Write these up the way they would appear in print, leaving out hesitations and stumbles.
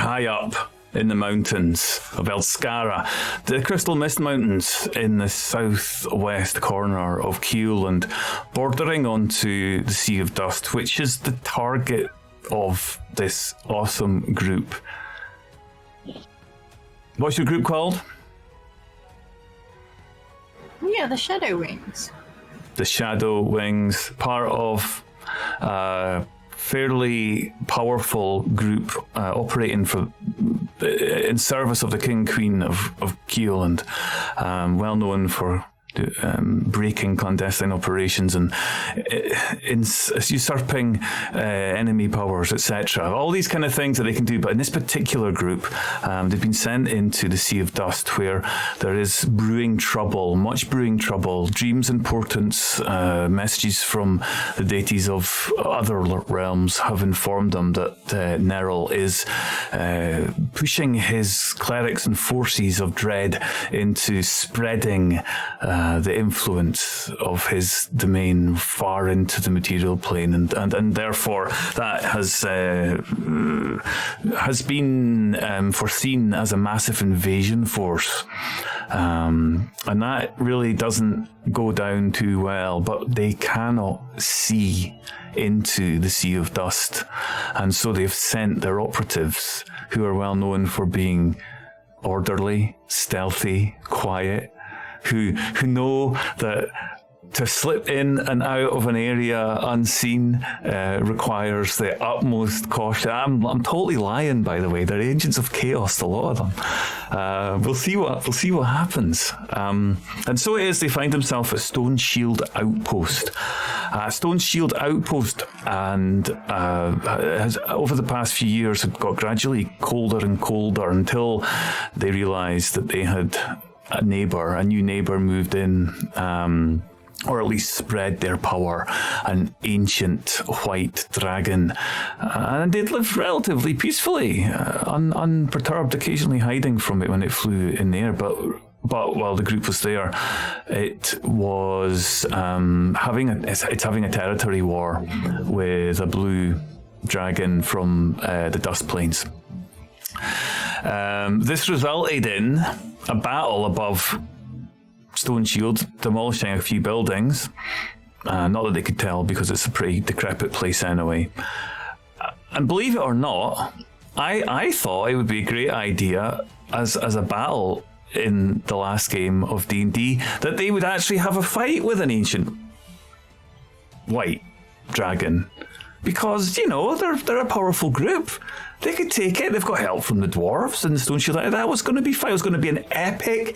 high up in the mountains of Elskara, the Crystal Mist Mountains in the southwest corner of Kiel and bordering onto the Sea of Dust, which is the target of this awesome group. What's your group called? Yeah, the Shadow Wings. The Shadow Wings, part of fairly powerful group operating in service of the King Queen of Kiel, and well known for breaking clandestine operations and usurping enemy powers, etc. All these kind of things that they can do. But in this particular group, they've been sent into the Sea of Dust, where there is brewing trouble, much brewing trouble, dreams and portents, messages from the deities of other realms have informed them that Neril is pushing his clerics and forces of dread into spreading the influence of his domain far into the material plane, and therefore that has been foreseen as a massive invasion force, and that really doesn't go down too well. But they cannot see into the Sea of Dust, and so they've sent their operatives, who are well known for being orderly, stealthy, quiet, who know that to slip in and out of an area unseen requires the utmost caution. I'm totally lying, by the way. They're agents of chaos, a lot of them. We'll see what happens. And so it is. They find themselves at Stone Shield Outpost. Stone Shield Outpost, and has over the past few years had got gradually colder and colder until they realised that they had a new neighbour moved in, or at least spread their power, an ancient white dragon. And they'd lived relatively peacefully, unperturbed, occasionally hiding from it when it flew in the air. But while the group was there, it was having a territory war with a blue dragon from the Dust Plains. This resulted in a battle above Stone Shield, demolishing a few buildings. Not that they could tell, because it's a pretty decrepit place anyway. And believe it or not, I thought it would be a great idea as a battle in the last game of D&D that they would actually have a fight with an ancient white dragon. Because, they're a powerful group. They could take it. They've got help from the dwarves and the Stone Shield. That was going to be fine. It was going to be an epic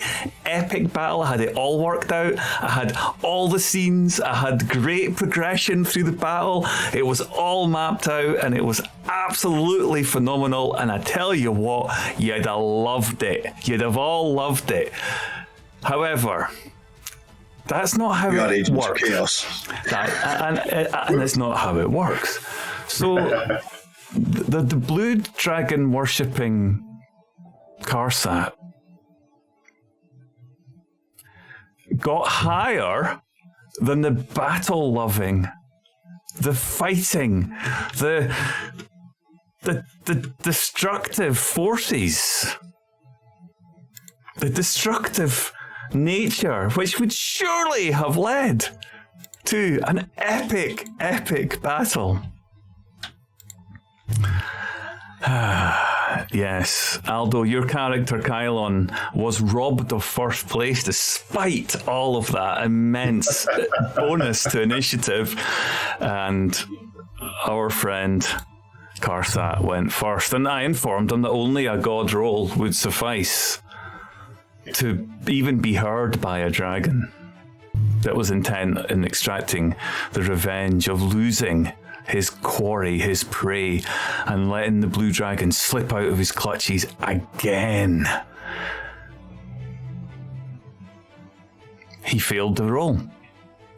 battle. I had it all worked out. I had all the scenes. I had great progression through the battle. It was all mapped out, and it was absolutely phenomenal. And I tell you what, you'd have loved it. You'd have all loved it. However, that's not how it works. Chaos. And it's not how it works. So the blue dragon worshipping Karsat got higher than the battle loving, the fighting, the destructive forces, the destructive nature, which would surely have led to an epic battle. Yes, Aldo, your character Kylon was robbed of first place despite all of that immense bonus to initiative, and our friend Karsat went first, and I informed him that only a god roll would suffice to even be heard by a dragon that was intent in extracting the revenge of losing his quarry, his prey, and letting the blue dragon slip out of his clutches again. He failed the roll,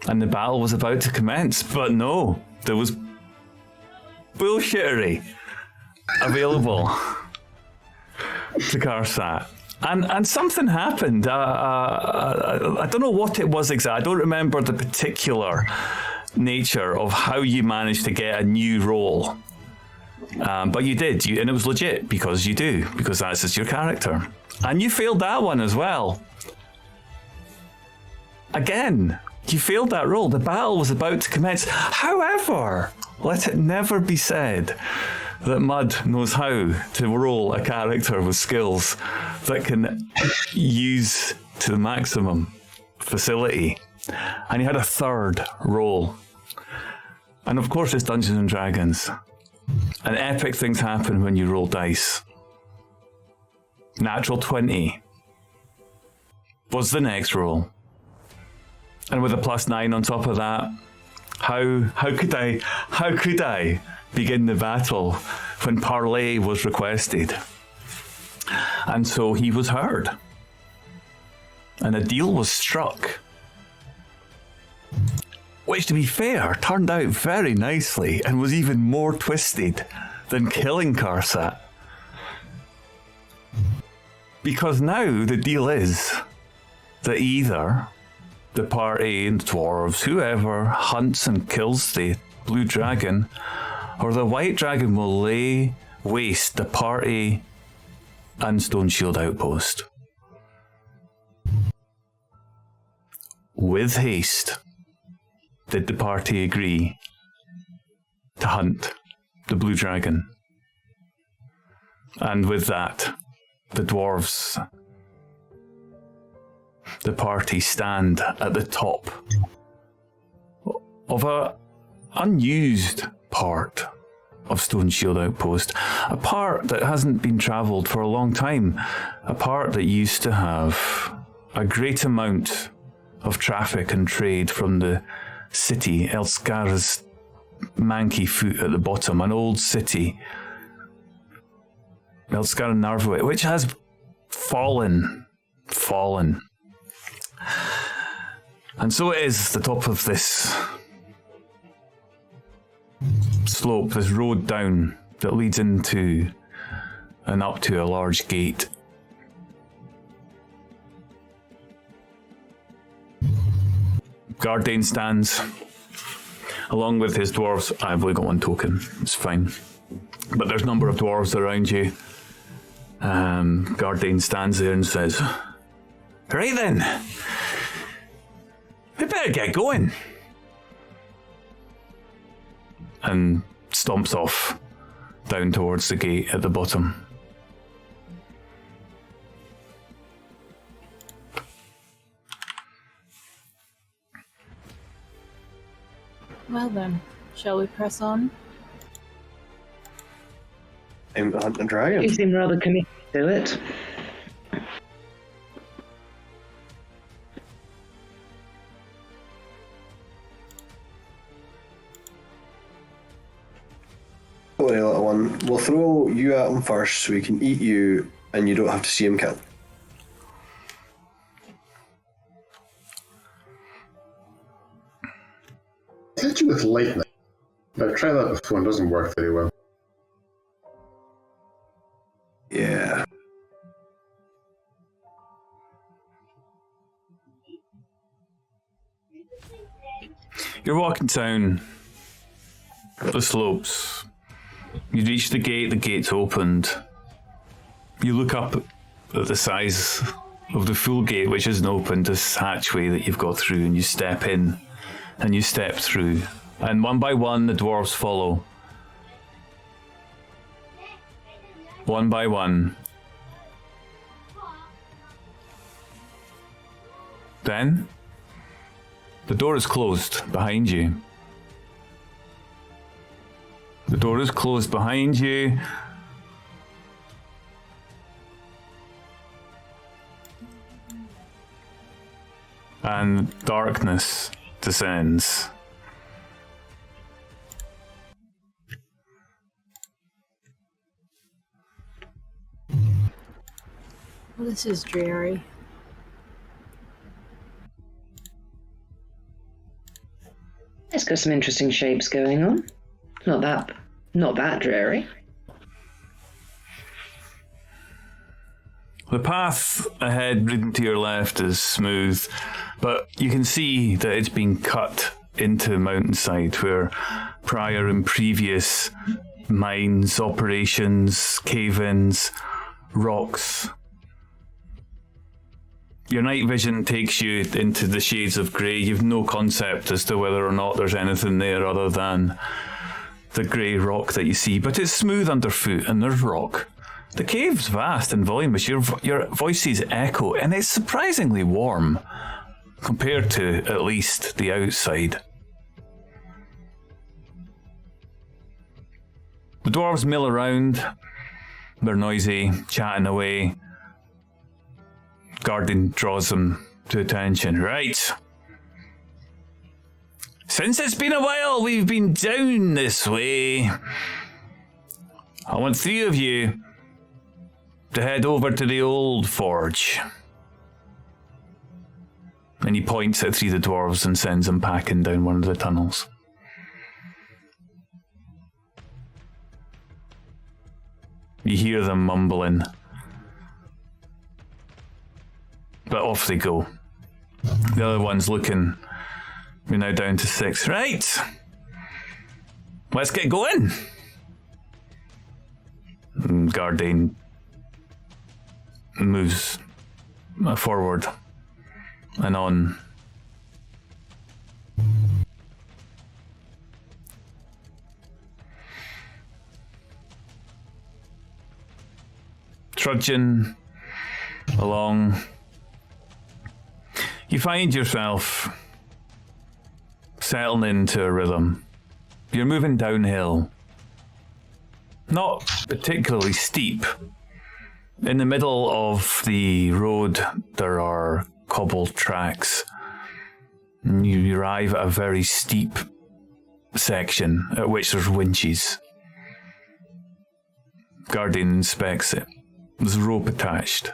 and the battle was about to commence, but no, there was bullshittery available to Karsat. And something happened. I don't know what it was exactly. I don't remember the particular nature of how you managed to get a new roll. But you did, and it was legit because you do, because that's just your character. And you failed that one as well. Again, you failed that roll. The battle was about to commence. However, let it never be said that Mud knows how to roll a character with skills that can use to the maximum facility. And he had a third roll. And of course it's Dungeons and Dragons. And epic things happen when you roll dice. Natural 20 was the next roll. And with a +9 on top of that, how could I begin the battle when parley was requested? And so he was heard. And a deal was struck. Which, to be fair, turned out very nicely and was even more twisted than killing Karsat. Because now the deal is that either the party and dwarves, whoever hunts and kills the blue dragon, or the white dragon will lay waste the party and Stone Shield Outpost. With haste, did the party agree to hunt the blue dragon. And with that, the dwarves, the party, stand at the top of a unused part of Stone Shield Outpost, a part that hasn't been travelled for a long time, a part that used to have a great amount of traffic and trade from the city, Elskara's manky foot at the bottom, an old city, Elskara Narvoit, which has fallen. And so it is the top of this slope, this road down that leads into and up to a large gate. Gardane stands along with his dwarves. I've only got one token, it's fine. But there's a number of dwarves around you. Gardane stands there and says, "Right then, we better get going." And stomps off down towards the gate at the bottom. Well then, shall we press on? Aim to hunt the dragon. You seem rather committed to it. Don't worry, little one. We'll throw you at him first so we can eat you and you don't have to see him kill. Hit you with lightning. I've tried that before and it doesn't work very well. Yeah. You're walking down the slopes. You reach the gate's opened. You look up at the size of the full gate, which isn't opened, this hatchway that you've got through, and you step in, and you step through. And one by one, the dwarves follow. One by one. Then, the door is closed behind you. The door is closed behind you. And darkness descends. Well, this is dreary. It's got some interesting shapes going on. Not that dreary. The path ahead, leading to your left, is smooth, but you can see that it's been cut into mountainside where prior and previous mines, operations, cave-ins, rocks. Your night vision takes you into the shades of grey. You've no concept as to whether or not there's anything there other than the grey rock that you see, but it's smooth underfoot and there's rock. The cave's vast and voluminous. Your voices echo, and it's surprisingly warm compared to, at least, the outside. The dwarves mill around. They're noisy, chatting away. Guardian draws them to attention. Right. Since it's been a while, we've been down this way. I want 3 of you to head over to the old forge. And he points at 3 of the dwarves and sends them packing down one of the tunnels. You hear them mumbling. But off they go. The other one's looking. We're now down to 6. Right. Let's get going. And Gardain moves forward and on. Trudging along, you find yourself settling into a rhythm. You're moving downhill. Not particularly steep. In the middle of the road, there are cobbled tracks. And you arrive at a very steep section at which there's winches. Guardian inspects it. There's a rope attached.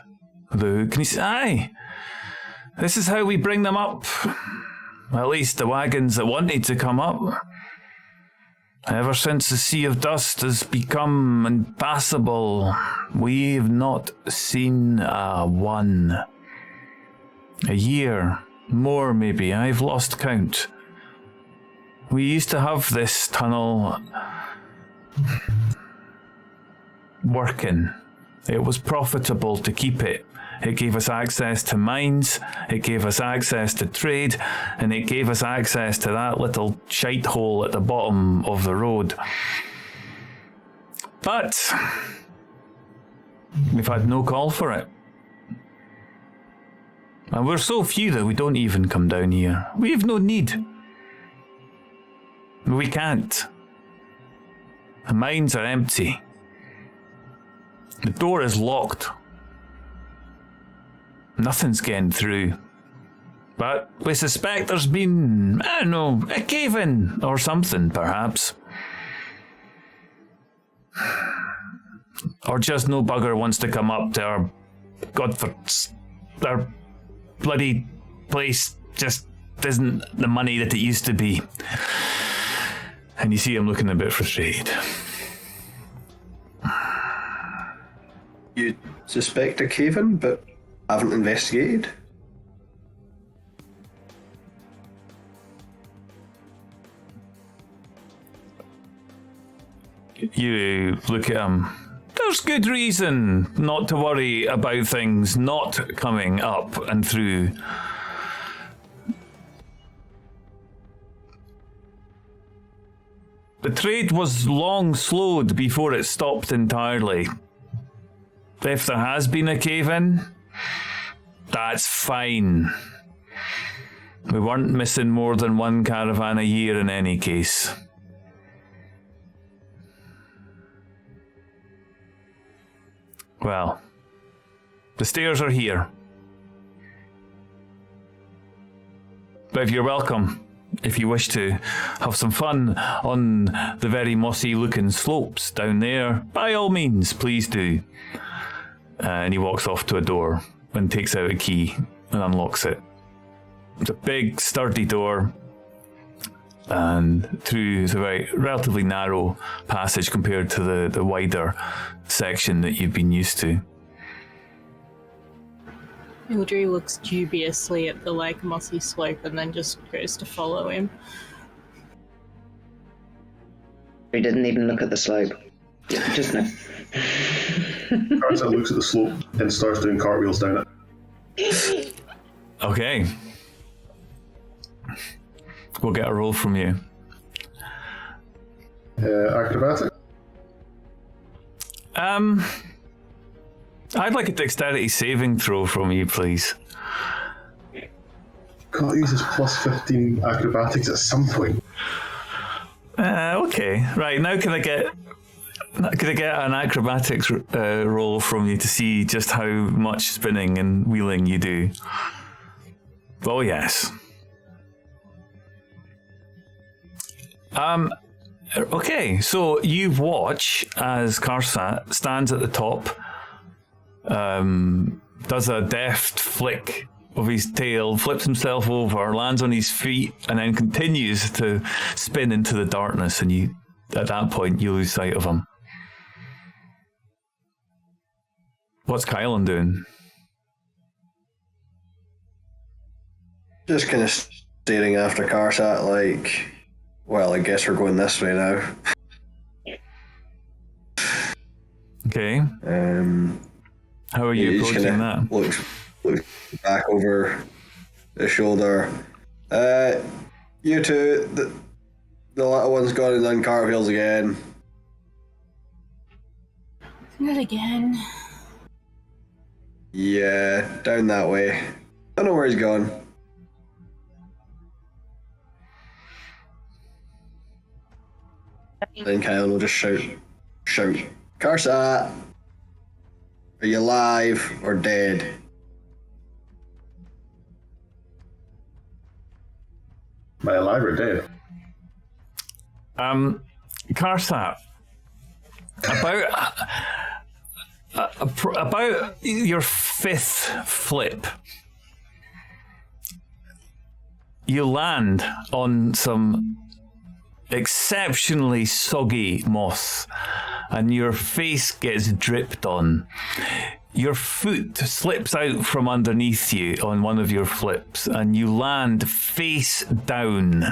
The hook, and he says, aye, this is how we bring them up. At least the wagons that wanted to come up. Ever since the Sea of Dust has become impassable, we've not seen one. A year, more maybe, I've lost count. We used to have this tunnel working. It was profitable to keep it. It gave us access to mines, it gave us access to trade, and it gave us access to that little shite hole at the bottom of the road. But we've had no call for it. And we're so few that we don't even come down here. We have no need. We can't. The mines are empty. The door is locked. Nothing's getting through. But we suspect there's been, I don't know, a cave-in or something, perhaps. Or just no bugger wants to come up to our our bloody place just isn't the money that it used to be. And you see him looking a bit frustrated. You suspect a cave-in, but haven't investigated? You look at him. There's good reason not to worry about things not coming up and through. The trade was long slowed before it stopped entirely. If there has been a cave-in, that's fine. We weren't missing more than one caravan a year in any case. Well, the stairs are here. But if you're welcome, if you wish to have some fun on the very mossy looking slopes down there, by all means, please do. And he walks off to a door and takes out a key and unlocks it. It's a big, sturdy door, and through the very relatively narrow passage compared to the wider section that you've been used to. Mildred looks dubiously at the mossy slope and then just goes to follow him. He didn't even look at the slope. Just no. Carson looks at the slope and starts doing cartwheels down it. Okay. We'll get a roll from you. Acrobatic? I'd like a dexterity saving throw from you, please. Got to use his plus 15 acrobatics at some point. Okay. Right, now can I get an acrobatics roll from you to see just how much spinning and wheeling you do? Oh, yes. Okay, so you watch as Karsat stands at the top, does a deft flick of his tail, flips himself over, lands on his feet, and then continues to spin into the darkness, and at that point you lose sight of him. What's Kylan doing? Just kind of staring after Karsat like, well, I guess we're going this way now. Okay. How are you approaching that? Looks back over his shoulder. You two, the little one's gone and done cartwheels again. Not again. Yeah, down that way. Don't know where he's gone. Then Kyle will just shout, Karsat, are you alive or dead? Am I alive or dead? Karsat, about your fifth flip, you land on some exceptionally soggy moss, and your face gets dripped on. Your foot slips out from underneath you on one of your flips, and you land face down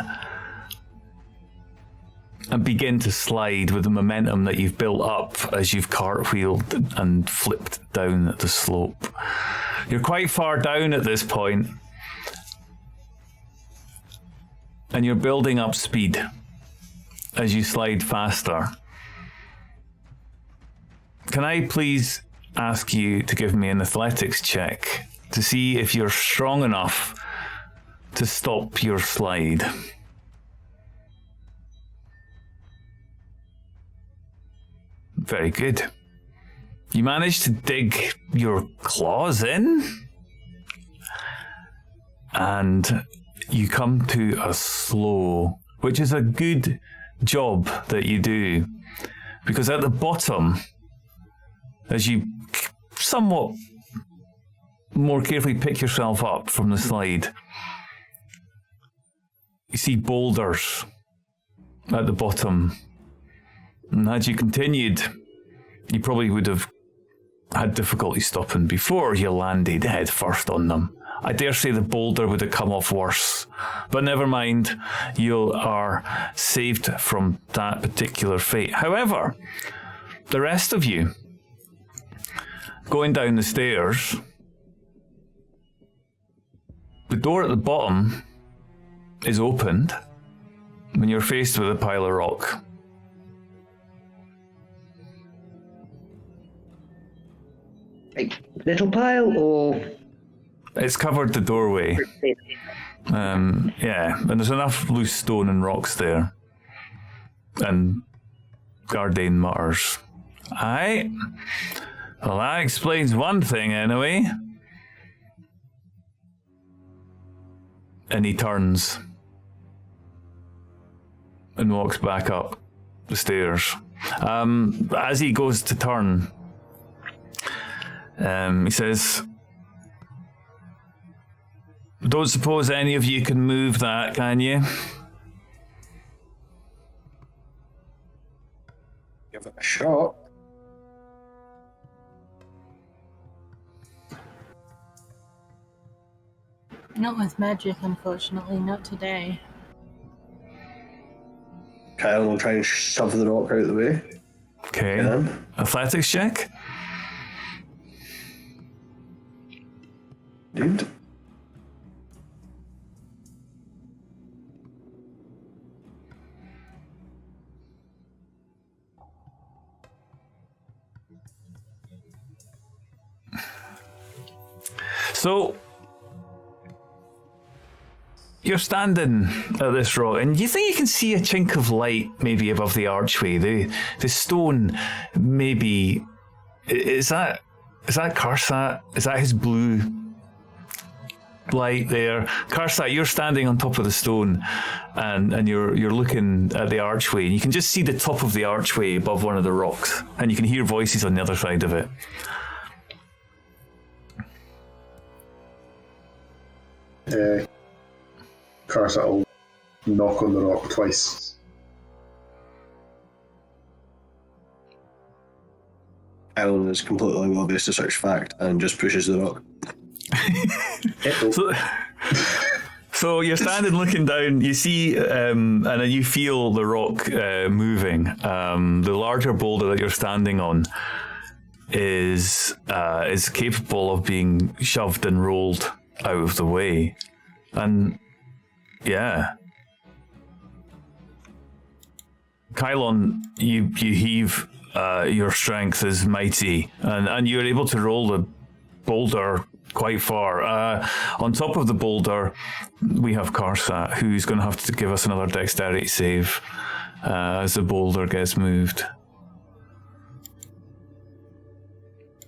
and begin to slide with the momentum that you've built up as you've cartwheeled and flipped down the slope. You're quite far down at this point, and you're building up speed as you slide faster. Can I please ask you to give me an athletics check to see if you're strong enough to stop your slide? Very good. You manage to dig your claws in, and you come to a slow, which is a good job that you do, because at the bottom, as you somewhat more carefully pick yourself up from the slide, you see boulders at the bottom. And had you continued, you probably would have had difficulty stopping before you landed head first on them. I dare say the boulder would have come off worse. But never mind, you are saved from that particular fate. However, the rest of you, going down the stairs, the door at the bottom is opened when you're faced with a pile of rock. A little pile, or It's covered the doorway. Yeah, and there's enough loose stone and rocks there. And Gardain mutters, "Aye, well, that explains one thing anyway." And he turns and walks back up the stairs. As he goes to turn, he says, "Don't suppose any of you can move that, can you?" Give it a shot. Not with magic, unfortunately. Not today. Kyle will try and shove the rock out of the way. Okay. Yeah. Athletics check. Dude. So you're standing at this rock, and you think you can see a chink of light maybe above the archway. The stone, maybe is that Karsat? Is that his blue light there? Karsat, you're standing on top of the stone, and you're looking at the archway, and you can just see the top of the archway above one of the rocks, and you can hear voices on the other side of it. Karsat will knock on the rock twice. Alan is completely oblivious to such fact and just pushes the rock. So you're standing looking down, you see, and then you feel the rock moving. The larger boulder that you're standing on is capable of being shoved and rolled out of the way. And yeah. Kylon, you heave, your strength is mighty, and you're able to roll the boulder quite far. On top of the boulder, we have Karsat, who's going to have to give us another dexterity save as the boulder gets moved.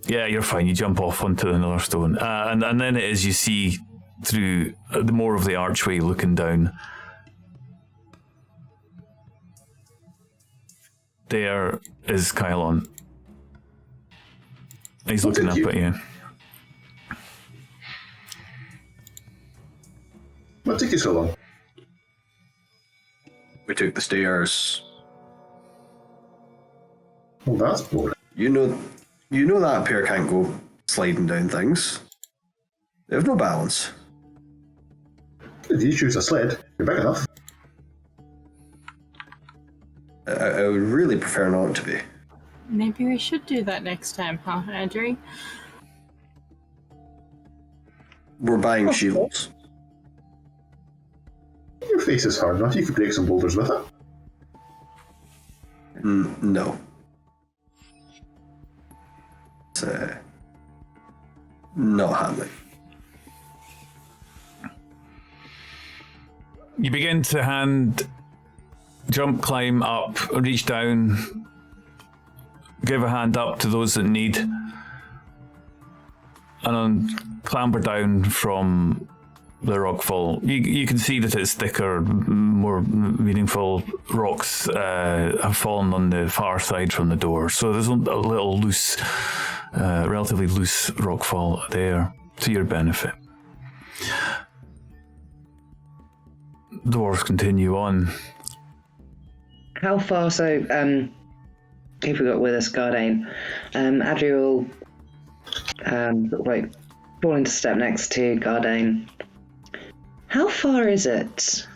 Yeah, you're fine. You jump off onto another stone. And then it is you see through the more of the archway looking down. There is Kylon. He's looking up at you. What took you so long? We took the stairs. Well, that's boring. You know that pair can't go sliding down things. They have no balance. If you choose a sled, you're big enough. I would really prefer not to be. Maybe we should do that next time, huh, Andrew? We're buying shields. Your face is hard enough, you could break some boulders with it. No. It's not happening. You begin to jump, climb up, reach down, give a hand up to those that need, and clamber down from the rockfall. You can see that it's thicker, more meaningful rocks have fallen on the far side from the door. So there's a little loose, relatively loose rockfall there to your benefit. Dwarves continue on. How far? So, if we got with us, Gardain, Adri will fall into step next to Gardain. How far is it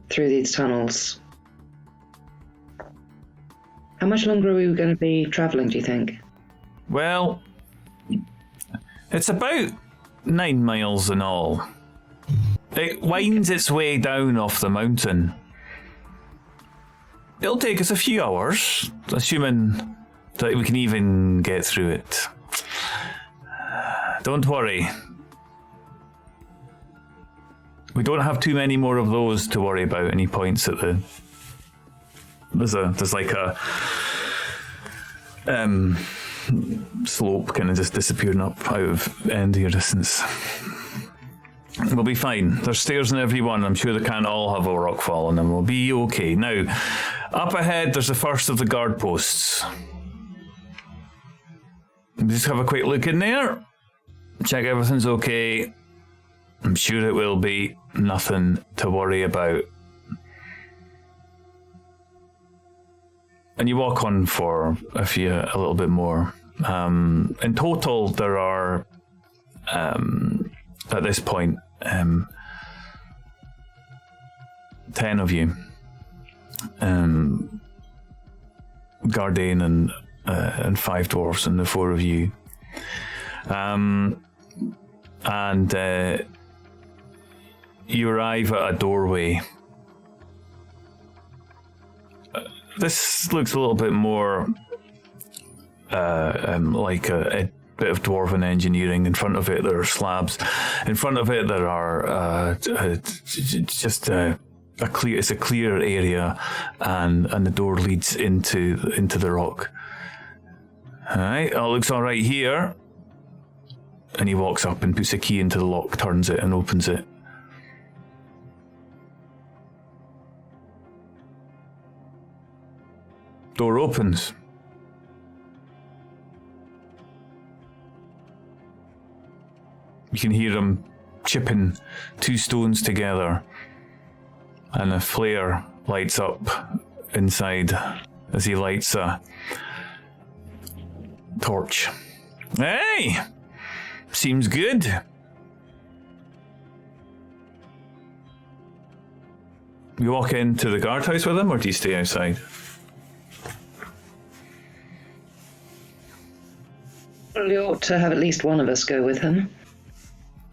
through these tunnels? How much longer are we going to be travelling, do you think? Well, it's about 9 miles in all. It winds its way down off the mountain. It'll take us a few hours, assuming that we can even get through it. Don't worry. We don't have too many more of those to worry about. Any points at the... There's like a slope kind of just disappearing up out of end of your distance. We'll be fine. There's stairs in every one. I'm sure they can't all have a rockfall on them. We'll be okay. Now, up ahead, there's the first of the guard posts. Just have a quick look in there. Check everything's okay. I'm sure it will be. Nothing to worry about. And you walk on for a little bit more. In total, there are, at this point, 10 of you. Gardain and and 5 dwarves and the 4 of you. And you arrive at a doorway. This looks a little bit more like a bit of dwarven engineering. In front of it, there are slabs. In front of it, there are just a clear. It's a clear area, and the door leads into the rock. All right, it looks all right here. And he walks up and puts a key into the lock, turns it, and opens it. Door opens. You can hear him chipping 2 stones together, and a flare lights up inside as he lights a torch. Hey! Seems good. You walk into the guardhouse with him, or do you stay outside? We ought to have at least one of us go with him.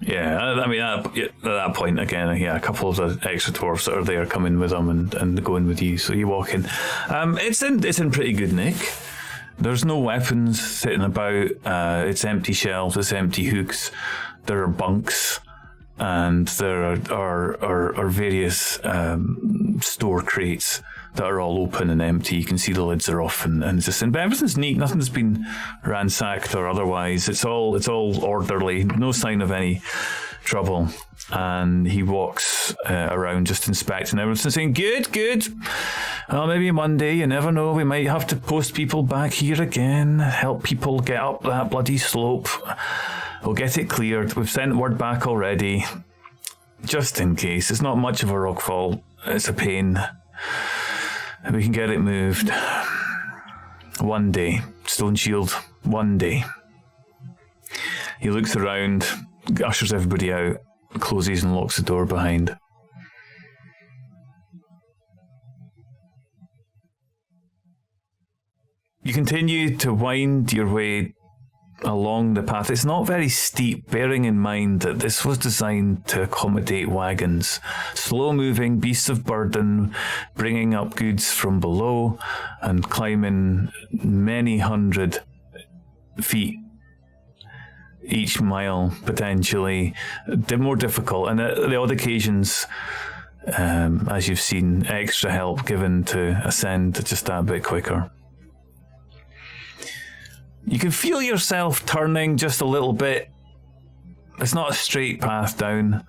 Yeah, I mean, at that point, again, yeah, a couple of the extra dwarves that are there come in with him and go in with you. So you walk in. It's in pretty good nick. There's no weapons sitting about. It's empty shelves. It's empty hooks. There are bunks, and there are various store crates that are all open and empty. You can see the lids are off, and it's just, but everything's neat. Nothing's been ransacked or otherwise. It's all orderly. No sign of any trouble. And he walks around just inspecting everything, saying, good. Well, maybe Monday, you never know. We might have to post people back here again, help people get up that bloody slope. We'll get it cleared. We've sent word back already, just in case. It's not much of a rockfall. It's a pain. We can get it moved. One day. Stone Shield. One day. He looks around, ushers everybody out, closes and locks the door behind. You continue to wind your way along the path. It's not very steep, bearing in mind that this was designed to accommodate wagons. Slow-moving beasts of burden, bringing up goods from below and climbing many hundred feet each mile, potentially. They're more difficult, and at the odd occasions, as you've seen, extra help given to ascend just that bit quicker. You can feel yourself turning just a little bit. It's not a straight path down.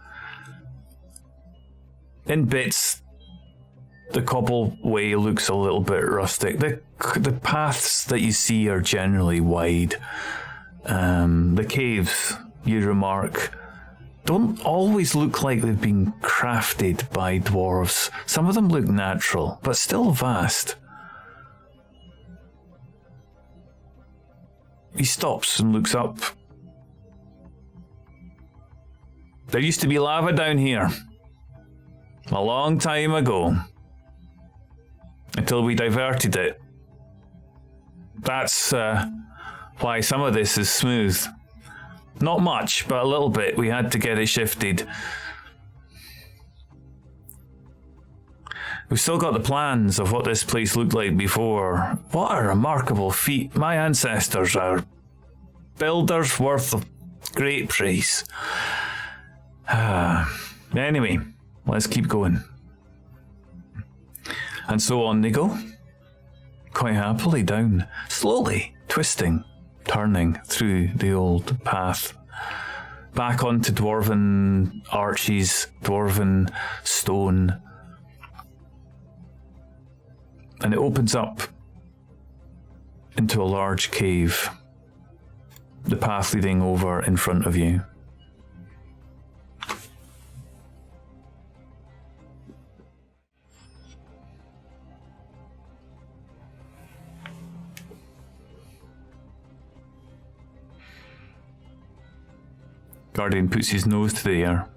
In bits, the cobbleway looks a little bit rustic. The paths that you see are generally wide. The caves, you remark, don't always look like they've been crafted by dwarves. Some of them look natural, but still vast. He stops and looks up. There used to be lava down here. A long time ago. Until we diverted it. That's why some of this is smooth. Not much, but a little bit. We had to get it shifted. We've still got the plans of what this place looked like before. What a remarkable feat. My ancestors are builders worth of great praise. Anyway, let's keep going. And so on they go. Quite happily down, slowly, twisting, turning through the old path. Back onto dwarven arches, dwarven stone. And it opens up into a large cave. The path leading over in front of you. Guardian puts his nose to the air.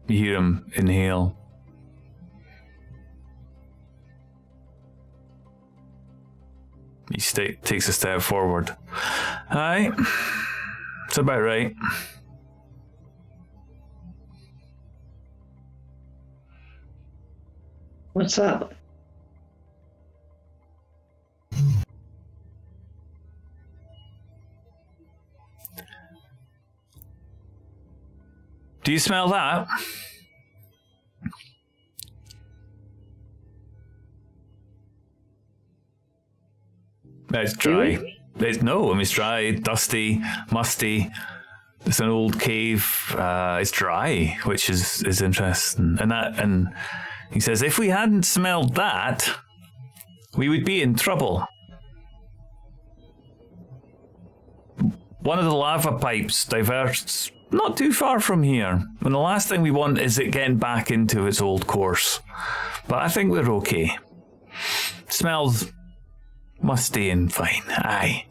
You hear him inhale takes a step forward. Aye, it's about right. What's up? Do you smell that? It's dry. It's dry, dusty, musty. It's an old cave. It's dry, which is interesting. And he says, if we hadn't smelled that, we would be in trouble. One of the lava pipes diverts not too far from here, and the last thing we want is it getting back into its old course. But I think we're okay. Smells musty and fine. Aye.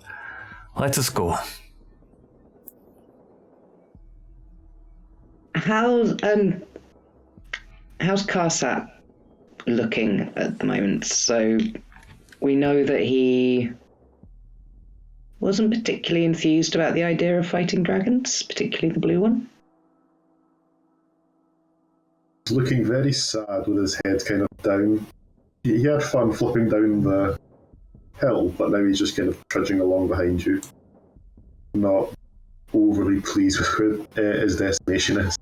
Let us go. How's Karsat looking at the moment? So we know that he wasn't particularly enthused about the idea of fighting dragons, particularly the blue one. He's looking very sad with his head kind of down. He had fun flipping down the hill, but now he's just kind of trudging along behind you. Not overly pleased with where his destination is.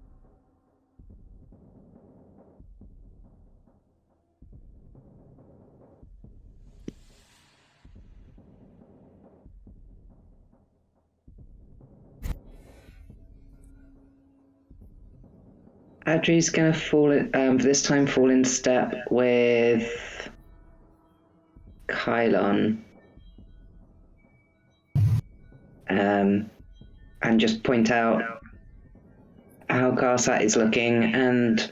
Adri's going to fall in step with Kylon, and just point out how Karsat is looking. And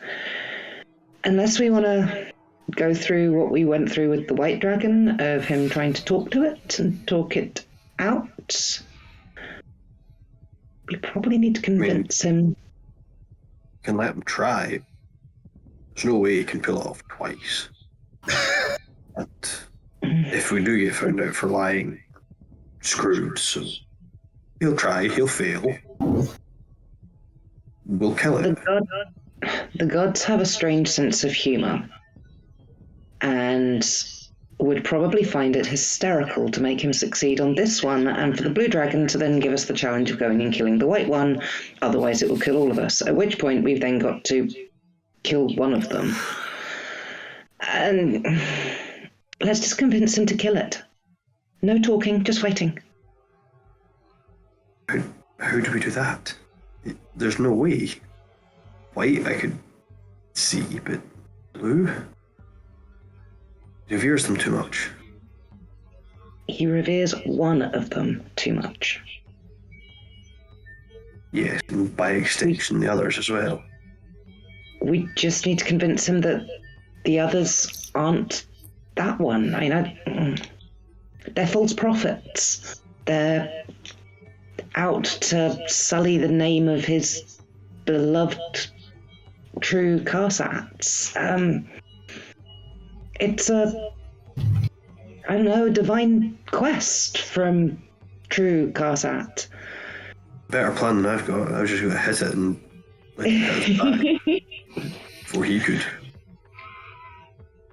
unless we want to go through what we went through with the white dragon, of him trying to talk to it and talk it out, we probably need to convince him. Can let him try. There's no way he can pull it off twice. But if we do get found out for lying, screwed. So he'll try, he'll fail. We'll kill him. The gods have a strange sense of humor, and would probably find it hysterical to make him succeed on this one, and for the blue dragon to then give us the challenge of going and killing the white one. Otherwise it will kill all of us, at which point we've then got to kill one of them. And let's just convince him to kill it. No talking, just fighting. How do we do that? There's no way. White I could see, but blue? He reveres them too much. He reveres one of them too much. Yes, and by extension the others as well. We just need to convince him that the others aren't that one. I mean, they're false prophets. They're out to sully the name of his beloved true Karsats. It's a divine quest from true Karsat. Better plan than I've got. I was just going to hit it and let it hit his back before he could.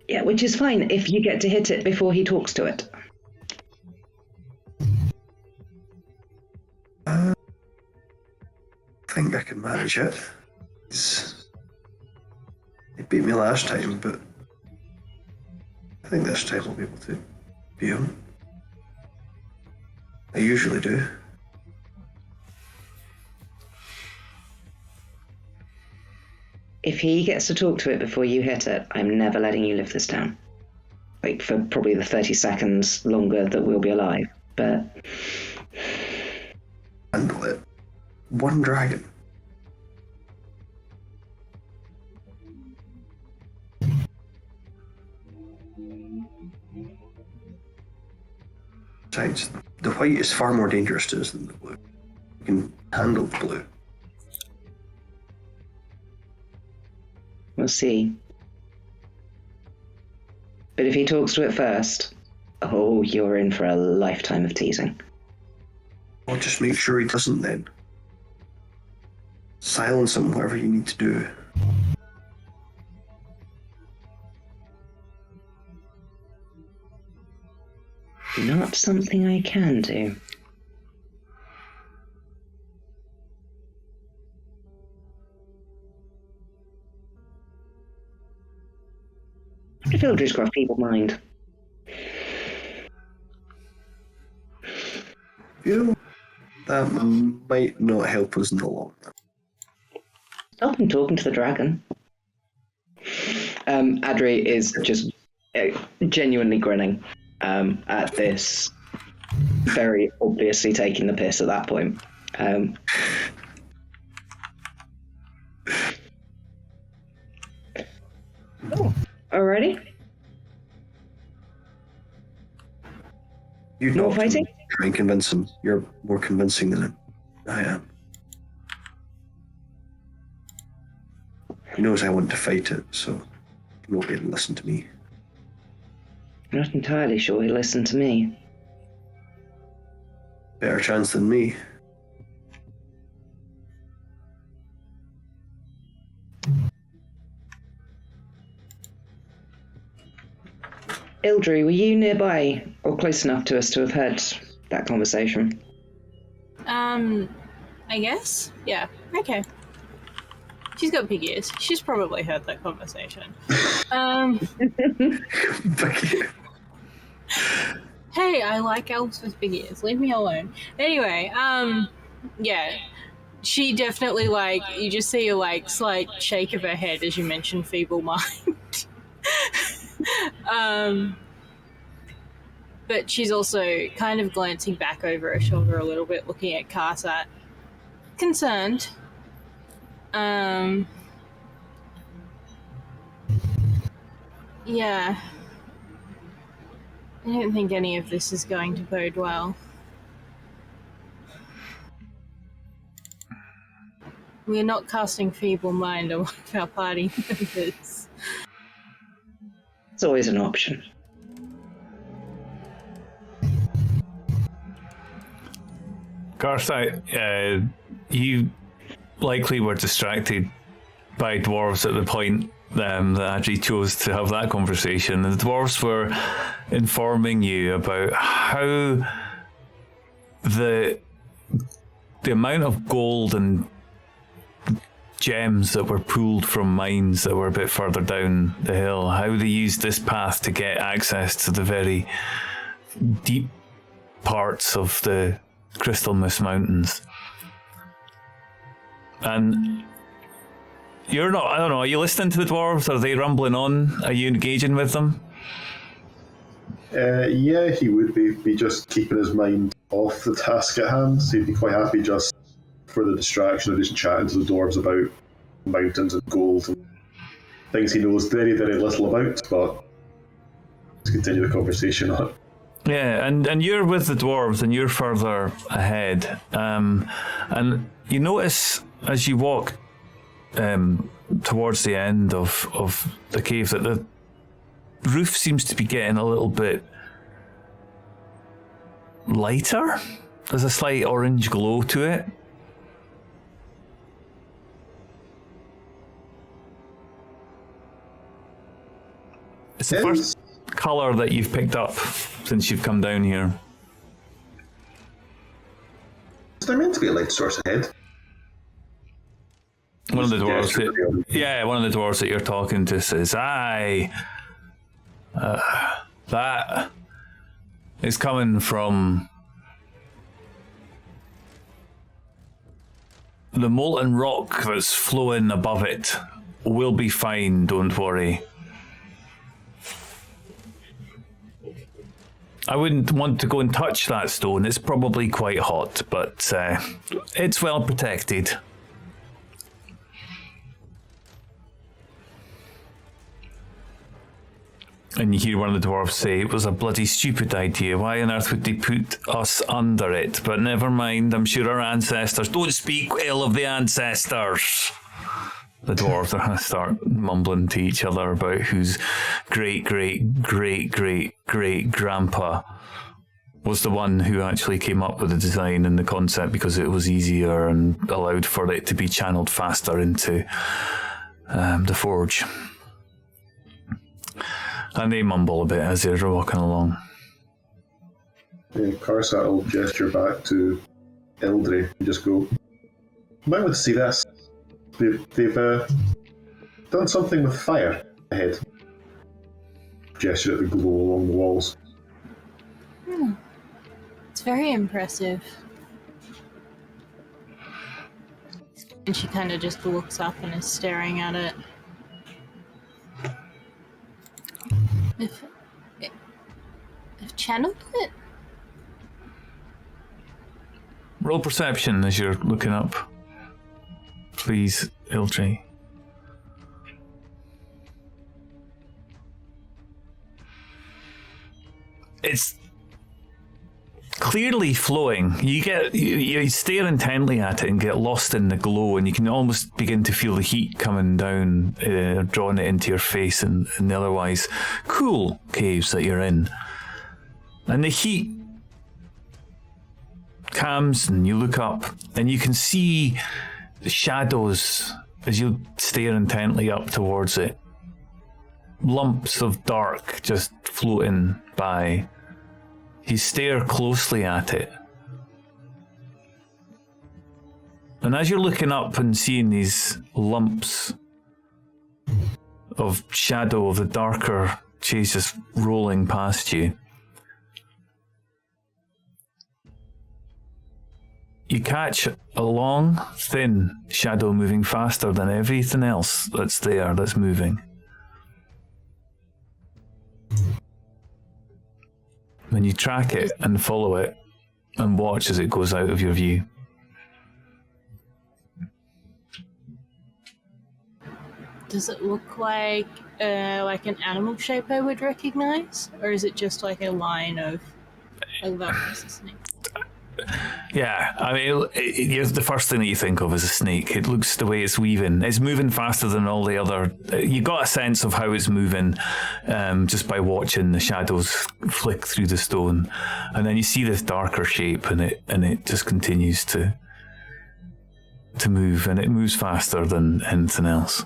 Yeah, which is fine if you get to hit it before he talks to it. I think I can manage it. He beat me last time, but I think this time I'll be able to beat him. I usually do. If he gets to talk to it before you hit it, I'm never letting you live this down. Like, for probably the 30 seconds longer that we'll be alive, but... Handle it. One dragon. Besides, the white is far more dangerous to us than the blue. We can handle the blue. We'll see. But if he talks to it first, Oh, you're in for a lifetime of teasing. Well, just make sure he doesn't then. Silence him, whatever you need to do. Not something I can do. I feel just got a feeble mind. You, that might not help us in the long run. Stop him talking to the dragon. Adri is just genuinely grinning at this, very obviously taking the piss at that point. Alrighty. You More talk to fighting? him, try and convince him. You're more convincing than I am. He knows I want to fight it, so he won't be able to listen to me. I'm not entirely sure he'll listen to me. Better chance than me. Ildry, were you nearby or close enough to us to have heard that conversation? I guess? Yeah, okay. She's got big ears. She's probably heard that conversation. Hey, I like elves with big ears. Leave me alone. Anyway, yeah. She definitely, like, you just see a, slight shake of her head as you mention feeble mind. But she's also kind of glancing back over her shoulder a little bit, looking at Karsat. Concerned. Yeah. I don't think any of this is going to bode well. We're not casting feeble mind on one of our party members. It's always an option. Karsat, you likely were distracted by dwarves at the point that Adri chose to have that conversation. And the dwarves were informing you about how the amount of gold and gems that were pulled from mines that were a bit further down the hill, how they used this path to get access to the very deep parts of the Crystal Mist Mountains. And you're not, I don't know, are you listening to the dwarves? Are they rumbling on? Are you engaging with them? Yeah, he would be just keeping his mind off the task at hand. So he'd be quite happy just for the distraction of just chatting to the dwarves about mountains and gold and things he knows very, very little about, but let's continue the conversation on. Yeah, and you're with the dwarves and you're further ahead. And you notice as you walk towards the end of the cave that the roof seems to be getting a little bit lighter. There's a slight orange glow to it. It's the first colour that you've picked up since you've come down here. Is there meant to be a light source ahead? One of the dwarves one of the dwarves that you're talking to says, aye, that is coming from the molten rock that's flowing above it. We'll be fine, don't worry. I wouldn't want to go and touch that stone. It's probably quite hot, but it's well protected. And you hear one of the dwarves say, it was a bloody stupid idea. Why on earth would they put us under it? But never mind, I'm sure our ancestors... Don't speak ill of the ancestors! The dwarves are going to start mumbling to each other about whose great grandpa was the one who actually came up with the design and the concept because it was easier and allowed for it to be channeled faster into the forge. And they mumble a bit as they're walking along. Karsat will gesture back to Eldry and just go, "You might want to see this. They've done something with fire ahead." Gesture at the glow along the walls. It's very impressive. And she kind of just looks up and is staring at it. If channeled it? Roll perception as you're looking up. Please, Ildre. It's clearly flowing. You stare intently at it and get lost in the glow, and you can almost begin to feel the heat coming down, drawing it into your face and the otherwise cool caves that you're in. And the heat calms, and you look up, and you can see the shadows as you stare intently up towards it. Lumps of dark just floating by. You stare closely at it. And as you're looking up and seeing these lumps of shadow of the darker chase just rolling past you, you catch a long, thin shadow moving faster than everything else that's there, that's moving. And you track it and follow it and watch as it goes out of your view. Does it look like an animal shape I would recognize? Or is it just like a line of that was a snake? Yeah, I mean, the first thing that you think of is a snake. It looks the way it's weaving. It's moving faster than all the other. You got a sense of how it's moving just by watching the shadows flick through the stone, and then you see this darker shape, and it just continues to move, and it moves faster than anything else.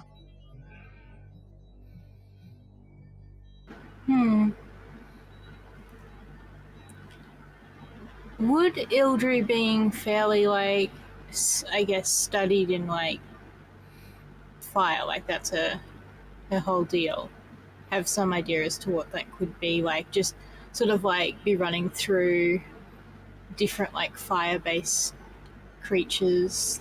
Would Ildry being fairly, I guess, studied in, fire, that's her whole deal, have some idea as to what that could be, just sort of, be running through different, fire-based creatures?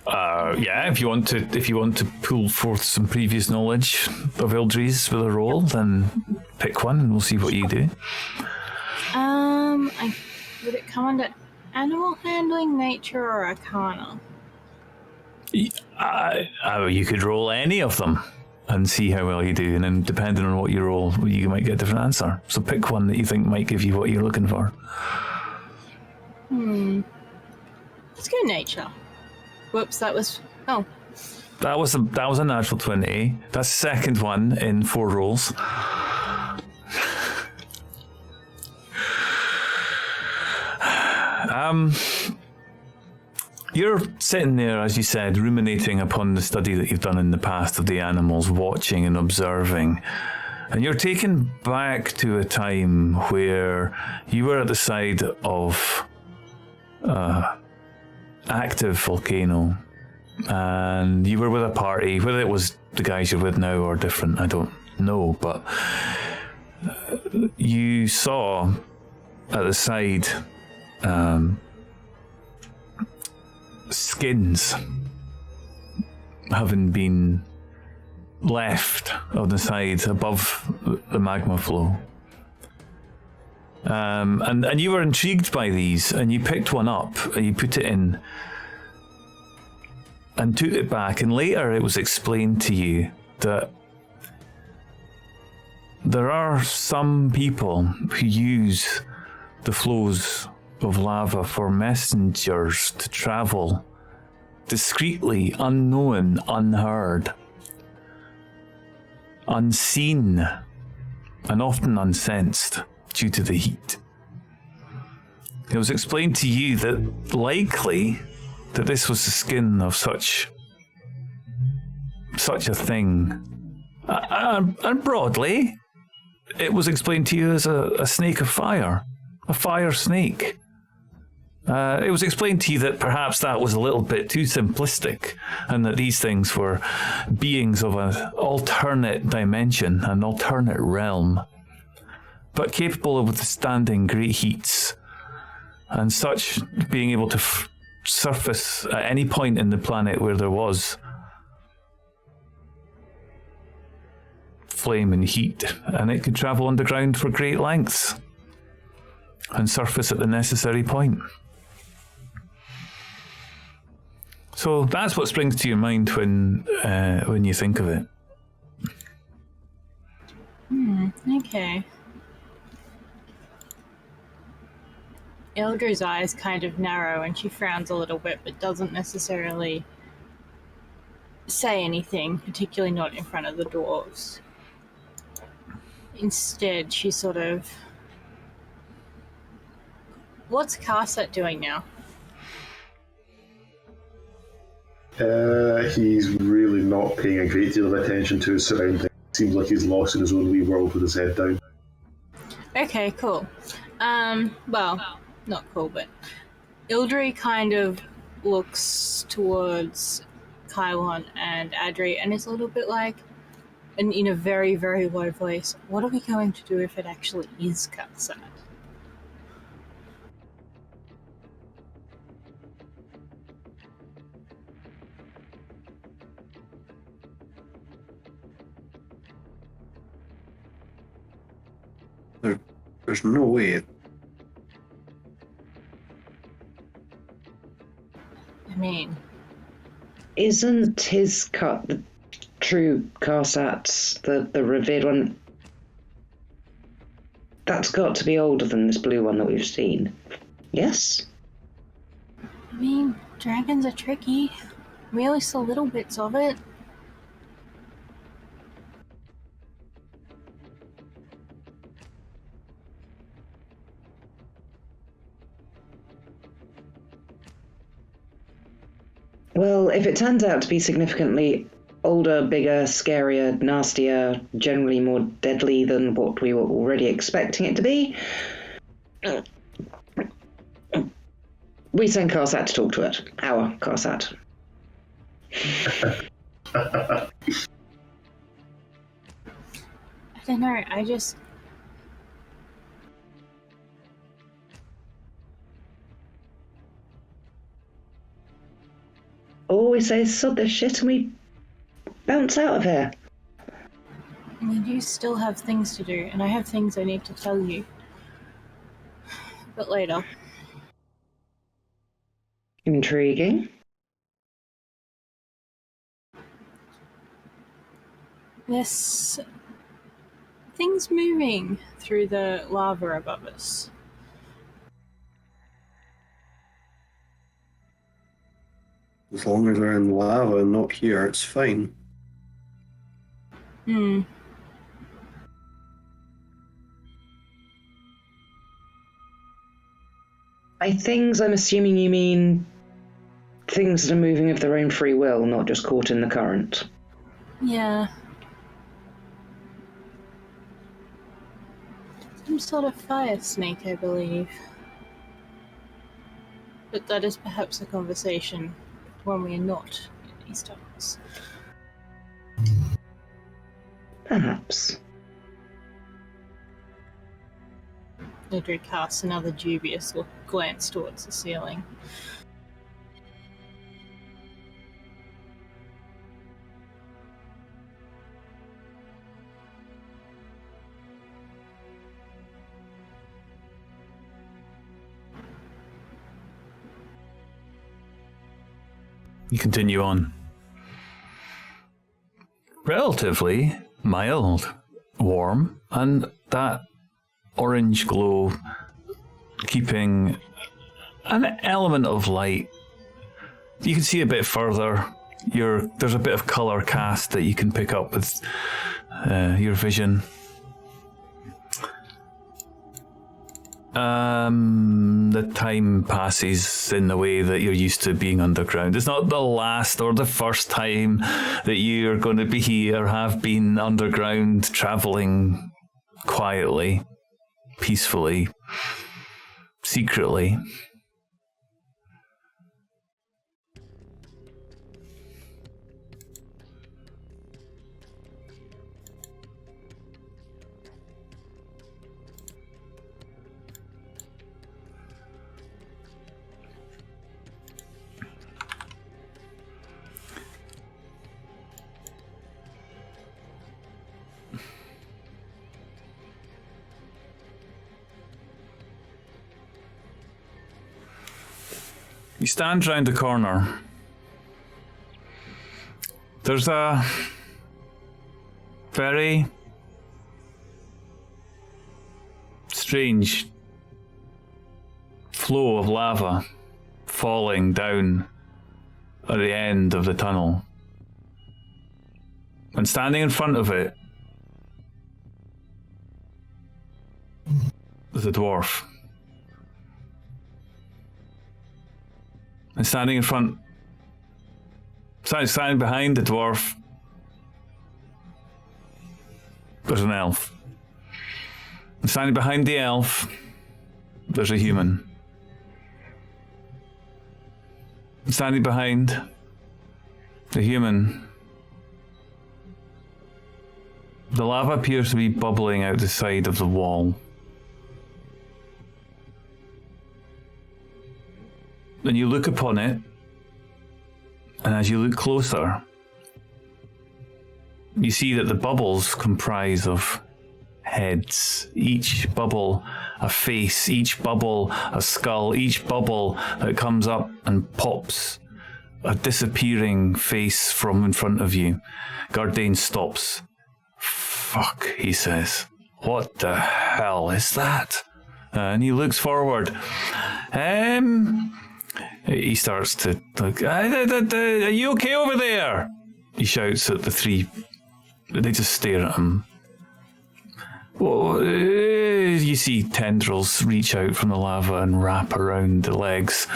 Yeah, if you want to pull forth some previous knowledge of Ildry's with a roll, then pick one and we'll see what you do. Would it come under animal handling, nature, or arcana? You could roll any of them and see how well you do, and then depending on what you roll, you might get a different answer. So pick one that you think might give you what you're looking for. Let's go nature. Whoops, that was... Oh. That was a natural 20. That's the second one in 4 rolls. You're sitting there, as you said, ruminating upon the study that you've done in the past of the animals, watching and observing. And you're taken back to a time where you were at the side of active volcano, and you were with a party, whether it was the guys you're with now or different, I don't know, but you saw at the side skins having been left on the side above the magma flow. And you were intrigued by these, and you picked one up and you put it in and took it back, and later it was explained to you that there are some people who use the flows of lava for messengers to travel discreetly, unknown, unheard, unseen, and often unsensed due to the heat. It was explained to you that likely that this was the skin of such a thing. And broadly, it was explained to you as a snake of fire, a fire snake. It was explained to you that perhaps that was a little bit too simplistic, and that these things were beings of an alternate dimension, an alternate realm, but capable of withstanding great heats, and such being able to surface at any point in the planet where there was flame and heat, and it could travel underground for great lengths and surface at the necessary point. So that's what springs to your mind when you think of it. Okay. Eldra's eyes kind of narrow and she frowns a little bit, but doesn't necessarily say anything, particularly not in front of the dwarves. Instead, she sort of... What's Carset doing now? He's really not paying a great deal of attention to his surroundings. Seems like he's lost in his own wee world with his head down. Okay, cool. Well, not cool, but Ildri kind of looks towards Kylon and Adri and is a little bit like, and in a very, very low voice, what are we going to do if it actually is Carset? There's no way. I mean... Isn't his cut the true Karsat, the revered one? That's got to be older than this blue one that we've seen. Yes? I mean, dragons are tricky. We only saw little bits of it. Well, if it turns out to be significantly older, bigger, scarier, nastier, generally more deadly than what we were already expecting it to be, we send Karsat to talk to it. Our Karsat. I don't know, I just... All we say is sod this shit and we bounce out of here. We do still have things to do, and I have things I need to tell you. But later. Intriguing. There's things moving through the lava above us. As long as they're in lava and not here, it's fine. By things, I'm assuming you mean things that are moving of their own free will, not just caught in the current. Yeah. Some sort of fire snake, I believe. But that is perhaps a conversation when we are not in these times. Perhaps. Nidri casts another dubious glance towards the ceiling. You continue on. Relatively mild, warm, and that orange glow keeping an element of light you can see a bit further. There's a bit of colour cast that you can pick up with your vision. The time passes in the way that you're used to being underground. It's not the last or the first time that you're going to be or have been underground, travelling quietly, peacefully, secretly. You stand round the corner. There's a very strange flow of lava falling down at the end of the tunnel. And standing in front of it is a dwarf. And standing behind the dwarf, there's an elf. And standing behind the elf, there's a human. And standing behind the human, the lava appears to be bubbling out the side of the wall. And you look upon it, and as you look closer, you see that the bubbles comprise of heads. Each bubble a face, each bubble a skull, each bubble that comes up and pops a disappearing face from in front of you. Gardain stops. Fuck, he says. What the hell is that? And he looks forward. He starts to look, are you okay over there? He shouts at the three. They just stare at him. Well, you see tendrils reach out from the lava and wrap around the legs,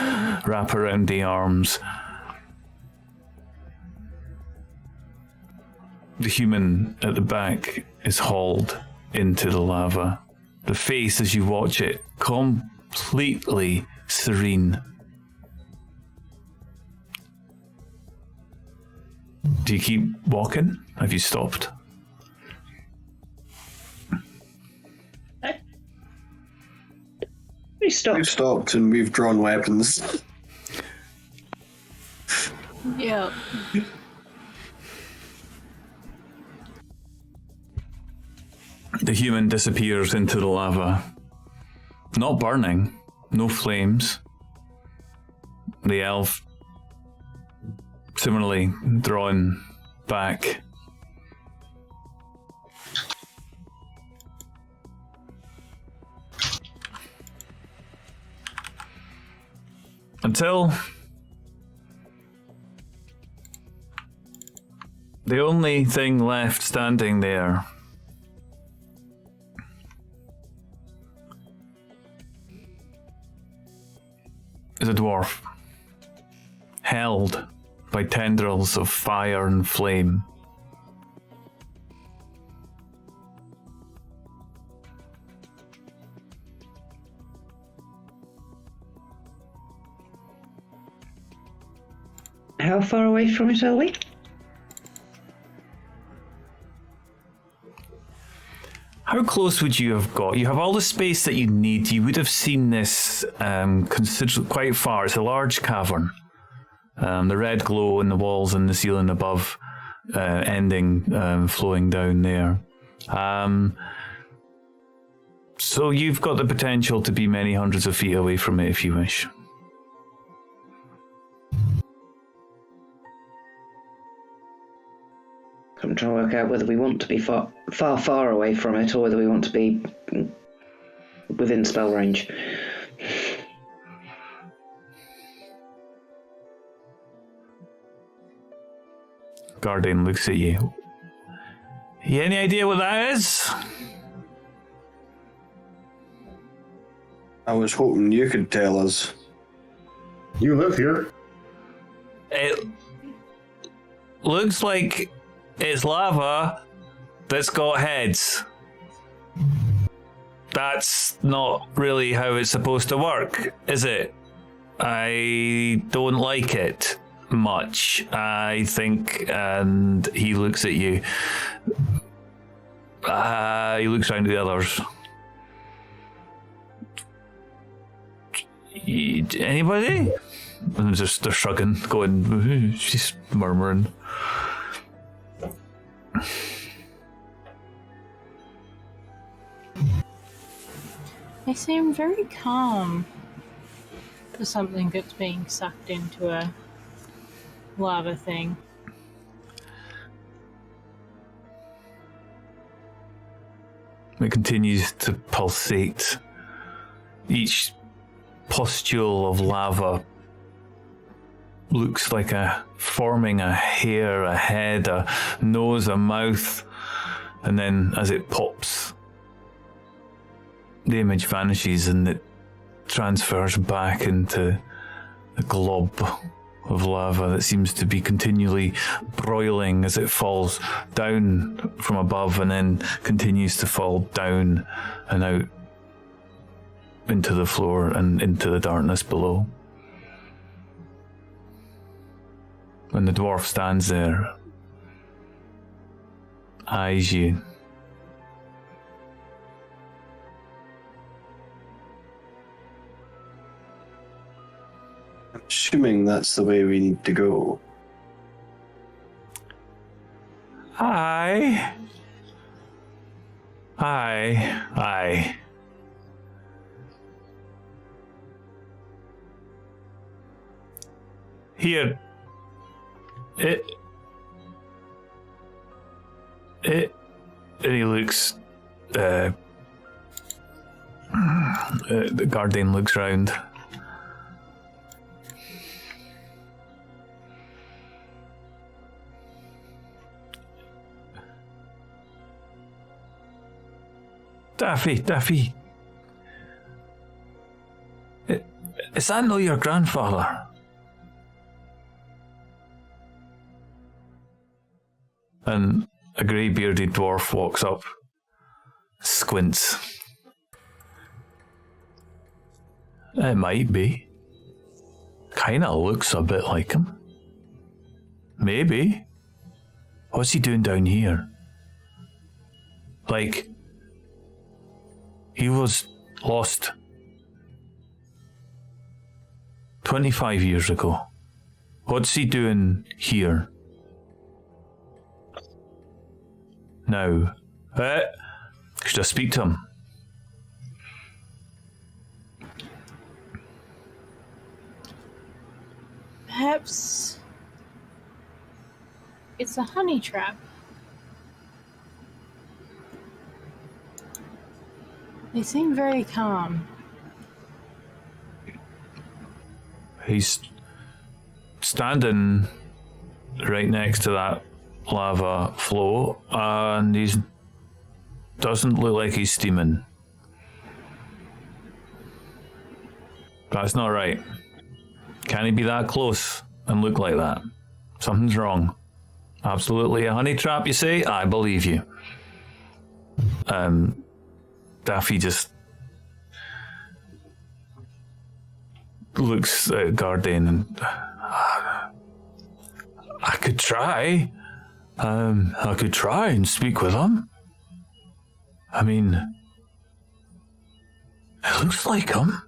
wrap around the arms. The human at the back is hauled into the lava. The face, as you watch it, completely serene. Do you keep walking? Have you stopped? We stopped. We've stopped and we've drawn weapons. Yeah. The human disappears into the lava. Not burning, no flames. The elf similarly drawn back. Until the only thing left standing there is a dwarf, held by tendrils of fire and flame. How far away from it are we? How close would you have got? You have all the space that you need. You would have seen this quite far. It's a large cavern. The red glow in the walls and the ceiling above flowing down there. So you've got the potential to be many hundreds of feet away from it if you wish. I'm trying to work out whether we want to be far away from it or whether we want to be within spell range. Garden looks at you. You any idea what that is? I was hoping you could tell us. You live here. It looks like it's lava that's got heads. That's not really how it's supposed to work, is it? I don't like it much, I think, and he looks at you. He looks around at the others. Anybody? And they're shrugging, going, she's murmuring. They seem very calm for something that's being sucked into a lava thing. It continues to pulsate. Each pustule of lava looks like forming a hair, a head, a nose, a mouth, and then as it pops, the image vanishes and it transfers back into a glob of lava that seems to be continually broiling as it falls down from above and then continues to fall down and out into the floor and into the darkness below. When the dwarf stands there, eyes you. I'm assuming that's the way we need to go. Aye. Here. And he looks, the guardian looks round. Daffy. Is that not your grandfather? And a grey-bearded dwarf walks up, squints. It might be. Kinda looks a bit like him. Maybe. What's he doing down here? Like, he was lost 25 years ago. What's he doing here? Now, should I speak to him? Perhaps it's a honey trap. They seem very calm. He's standing right next to that lava flow, and he doesn't look like he's steaming. That's not right. Can he be that close and look like that? Something's wrong. Absolutely a honey trap, you say? I believe you. Daffy just looks at Garden and I could try. I could try and speak with him. I mean, it looks like him.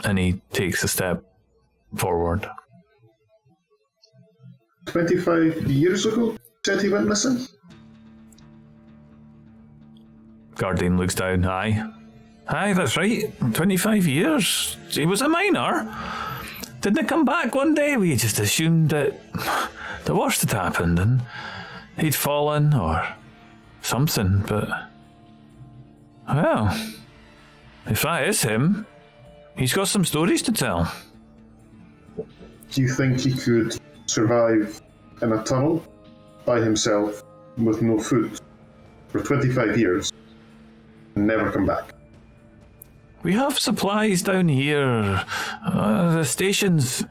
And he takes a step forward. 25 years ago, said he went missing? Garden looks down. Aye, that's right. 25 years. He was a minor. Didn't he come back one day? We just assumed that the worst had happened and he'd fallen or something, but... Well, if that is him, he's got some stories to tell. Do you think he could survive in a tunnel by himself with no food for 25 years and never come back. We have supplies down here. The stations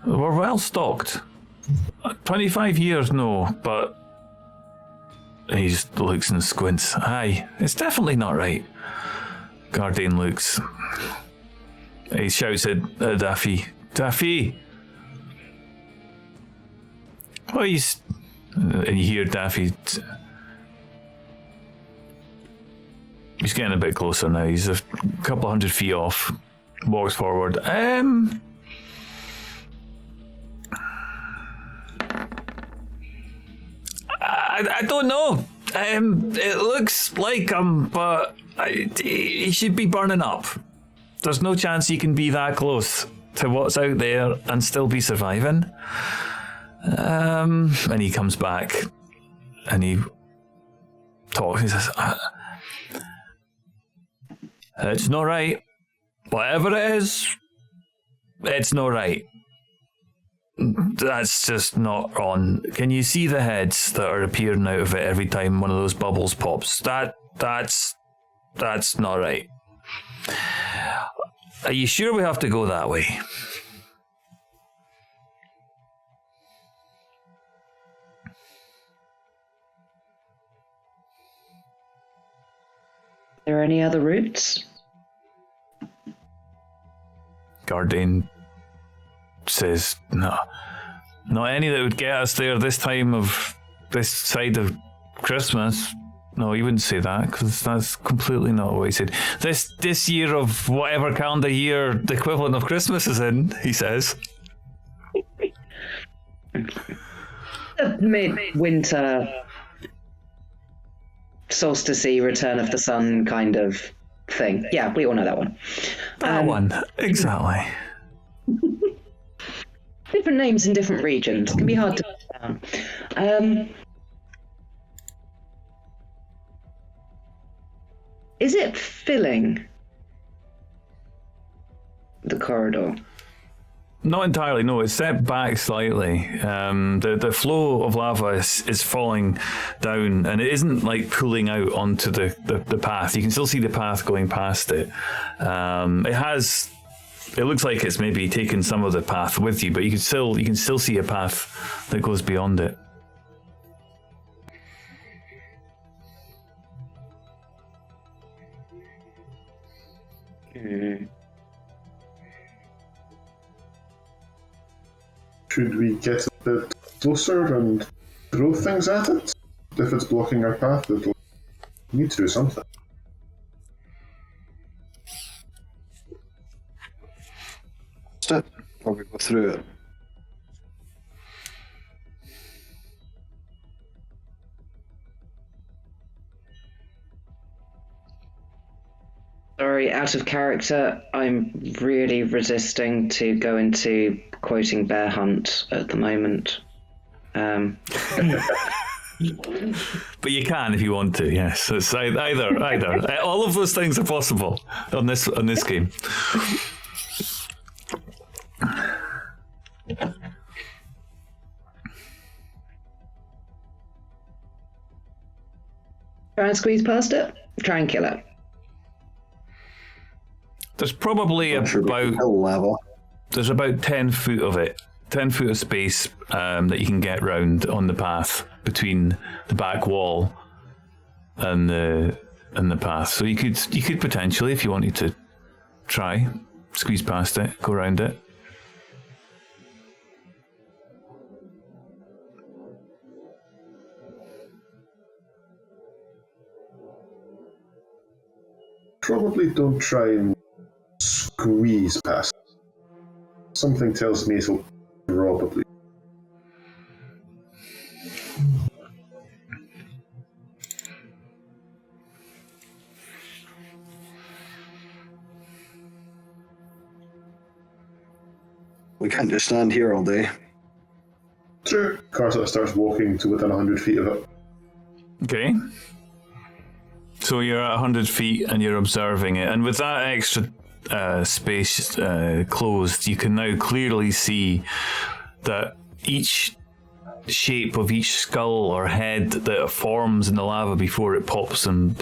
were well stocked. 25 years, no, but he just looks and squints. Aye, it's definitely not right. Gardain looks. He shouts at Daffy. Daffy! Oh, he's... And you hear Daffy... He's getting a bit closer now. He's a couple 100 feet off. Walks forward. I don't know. It looks like him, but he should be burning up. There's no chance he can be that close to what's out there and still be surviving. And he comes back and he talks. He says, "It's not right. Whatever it is, it's not right. That's just not on. Can you see the heads that are appearing out of it every time one of those bubbles pops? That's not right. Are you sure we have to go that way?" Are there any other routes? Gardain says, "No, not any that would get us there this side of Christmas." No, he wouldn't say that, because that's completely not what he said. This year of whatever calendar year the equivalent of Christmas is in, he says. The mid-winter solstice, return of the sun kind of thing. Yeah, we all know that one. That one, exactly. Different names in different regions. It can be hard to put down. Is it filling the corridor? Not entirely, no. It's set back slightly. The flow of lava is falling down, and it isn't like pulling out onto the path. You can still see the path going past it. It looks like it's maybe taken some of the path with you, but you can still see a path that goes beyond it. Should we get a bit closer and throw things at it? If it's blocking our path, it'll need to do something. Step, probably go through it. Sorry, out of character, I'm really resisting to go into quoting Bear Hunt at the moment. But you can if you want to, yes. It's either. All of those things are possible on this game. Try and squeeze past it? Try and kill it. There's probably there's about 10 foot of it, 10 foot of space that you can get round on the path between the back wall and the path. So you could potentially, if you wanted to try, squeeze past it, go around it. Probably don't try and squeeze past. Something tells me it'll probably. We can't just stand here all day. True. Carter starts walking to within 100 feet of it. Okay. So you're at 100 feet and you're observing it, and with that extra space closed, you can now clearly see that each shape of each skull or head that forms in the lava before it pops and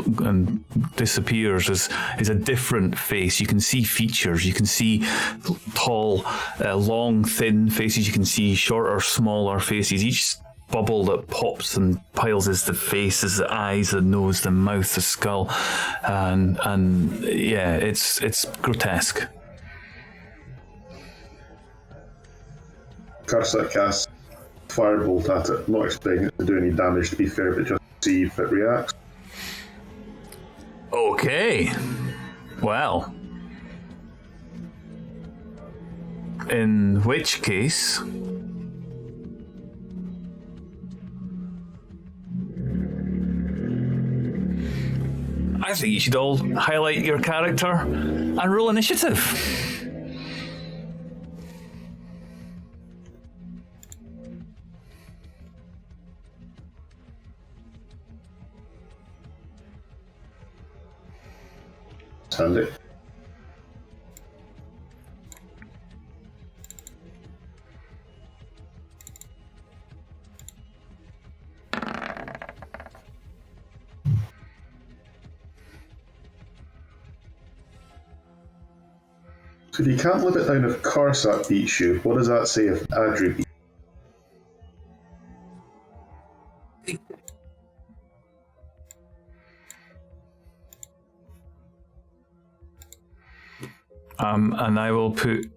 disappears is a different face. You can see features. You can see tall, long, thin faces. You can see shorter, smaller faces. Each bubble that pops and piles is the face, is the eyes, the nose, the mouth, the skull, and yeah, it's grotesque. Karsak casts Firebolt at it, not expecting it to do any damage to be fair, but just see if it reacts. Okay. Well. In which case... I think you should all highlight your character and roll initiative. Handy. So if you can't live it down if Karsak beats you, what does that say if Adri beats you? And I will put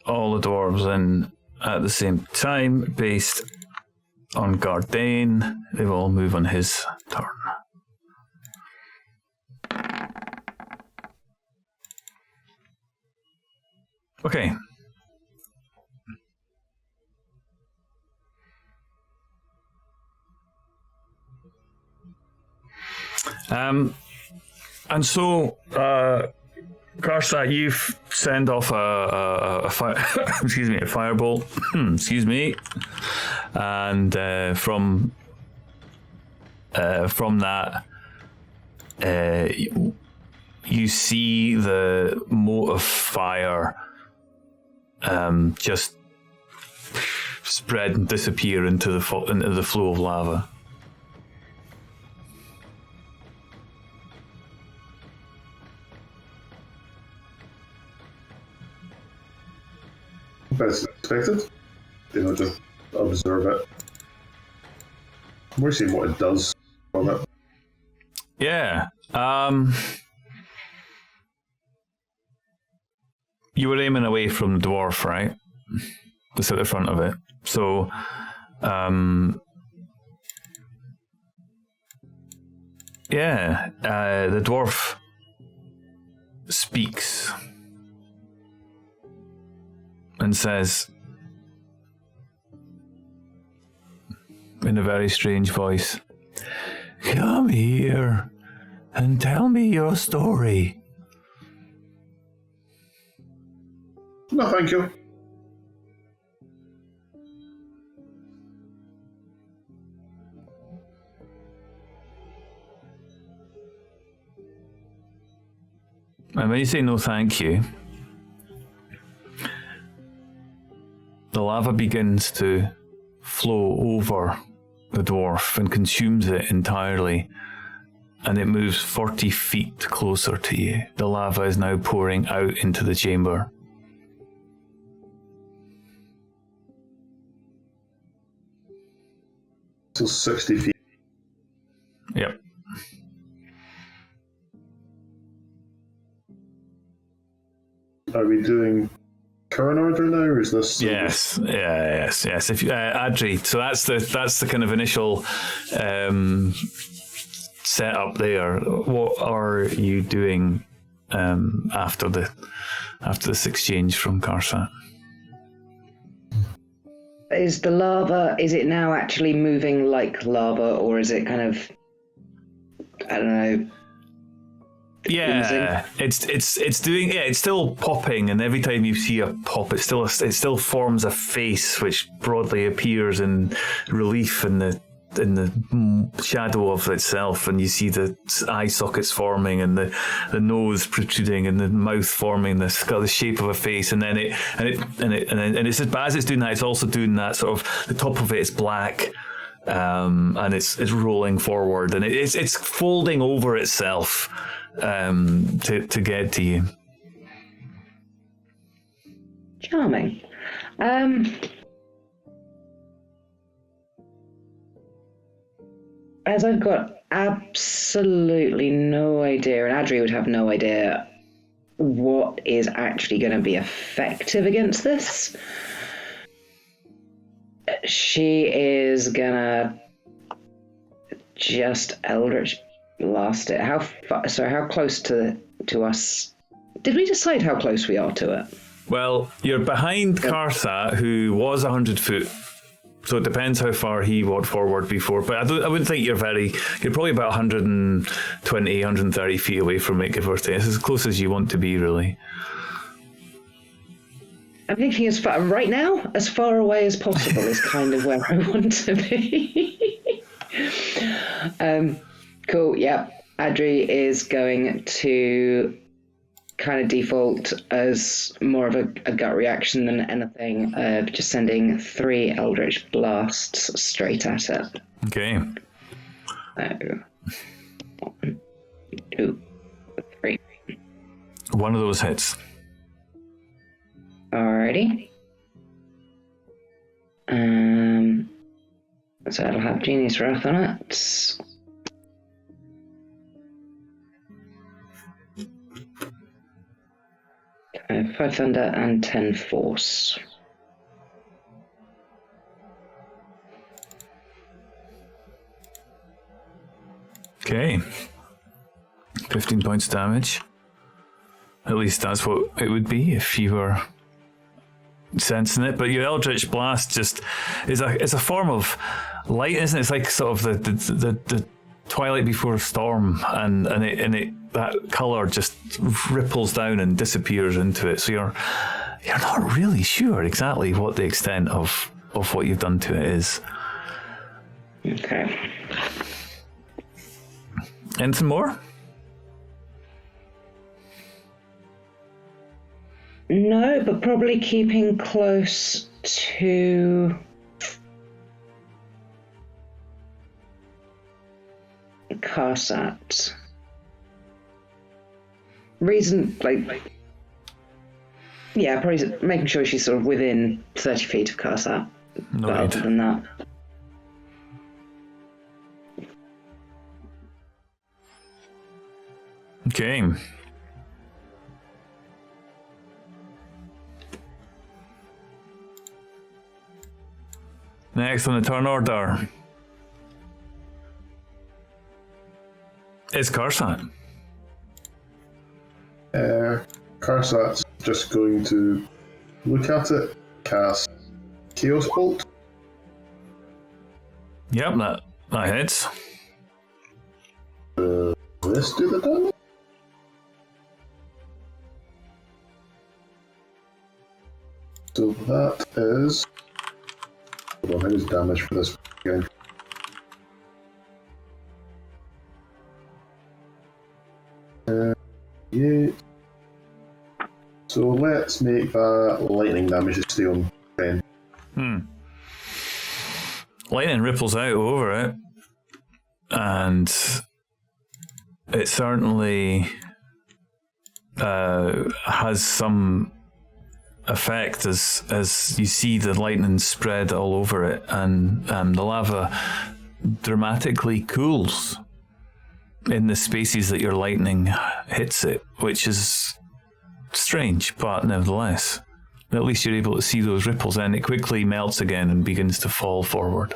all the dwarves in at the same time, based on Gardain. They will all move on his turn. Okay. And so, Karsa, you send off a excuse me, a firebolt. Excuse me, and from that, you see the mote of fire just spread and disappear into the flow of lava. As expected, just observe it. We're seeing what it does from it. Yeah. You were aiming away from the dwarf, right? Just at the front of it. So, yeah, the dwarf speaks and says, in a very strange voice, "Come here and tell me your story." No, thank you. And when you say no thank you, the lava begins to flow over the dwarf and consumes it entirely, and it moves 40 feet closer to you. The lava is now pouring out into the chamber. So 60 feet. Yep. Are we doing turn order now, or is this? Yes. If you, Adri, so that's the kind of initial setup there. What are you doing after this exchange from Karsat? Is the lava, is it now actually moving like lava, or is it kind of, I don't know? Yeah, it's doing. Yeah, it's still popping, and every time you see a pop, it still forms a face which broadly appears in relief in the in the shadow of itself, and you see the eye sockets forming, and the nose protruding, and the mouth forming, the shape of a face, and then it's as it's doing that, it's also doing that sort of the top of it is black, and it's rolling forward, and it's folding over itself to get to you. Charming. As I've got absolutely no idea, and Adri would have no idea what is actually going to be effective against this, she is going to just Eldritch Blast it. How close to us? Did we decide how close we are to it? Well, you're behind Karsat, who was 100 foot. So it depends how far he walked forward before. But I wouldn't think you're probably about 120, 130 feet away from it, give or take. It's as close as you want to be, really. I'm thinking right now, as far away as possible is kind of where I want to be. Cool, yeah. Adri is going to kind of default as more of a gut reaction than anything, just sending 3 Eldritch Blasts straight at it. Okay. 1, 2, 3. One of those hits. Alrighty. So it'll have Genius Wrath on it. Okay, 5 Thunder and 10 Force. Okay. 15 points damage. At least that's what it would be if you were sensing it. But your Eldritch Blast just is a form of light, isn't it? It's like sort of the twilight before a storm, and it that color just ripples down and disappears into it. So you're not really sure exactly what the extent of what you've done to it is. Okay. Anything more? No, but probably keeping close to Karsat. Yeah, probably making sure she's sort of within 30 feet of Karsat. No But other than that. Okay. Next on the turn order is Karsat. Karsat's just going to look at it, cast Chaos Bolt. Yep, that hits. Let's do the damage. So that is... Hold on, how is damage for this again? Yeah. So let's make that lightning damage to stay on 10. Lightning ripples out over it, and it certainly has some effect as you see the lightning spread all over it, and the lava dramatically cools in the spaces that your lightning hits it, which is strange, but nevertheless, at least you're able to see those ripples, and it quickly melts again and begins to fall forward.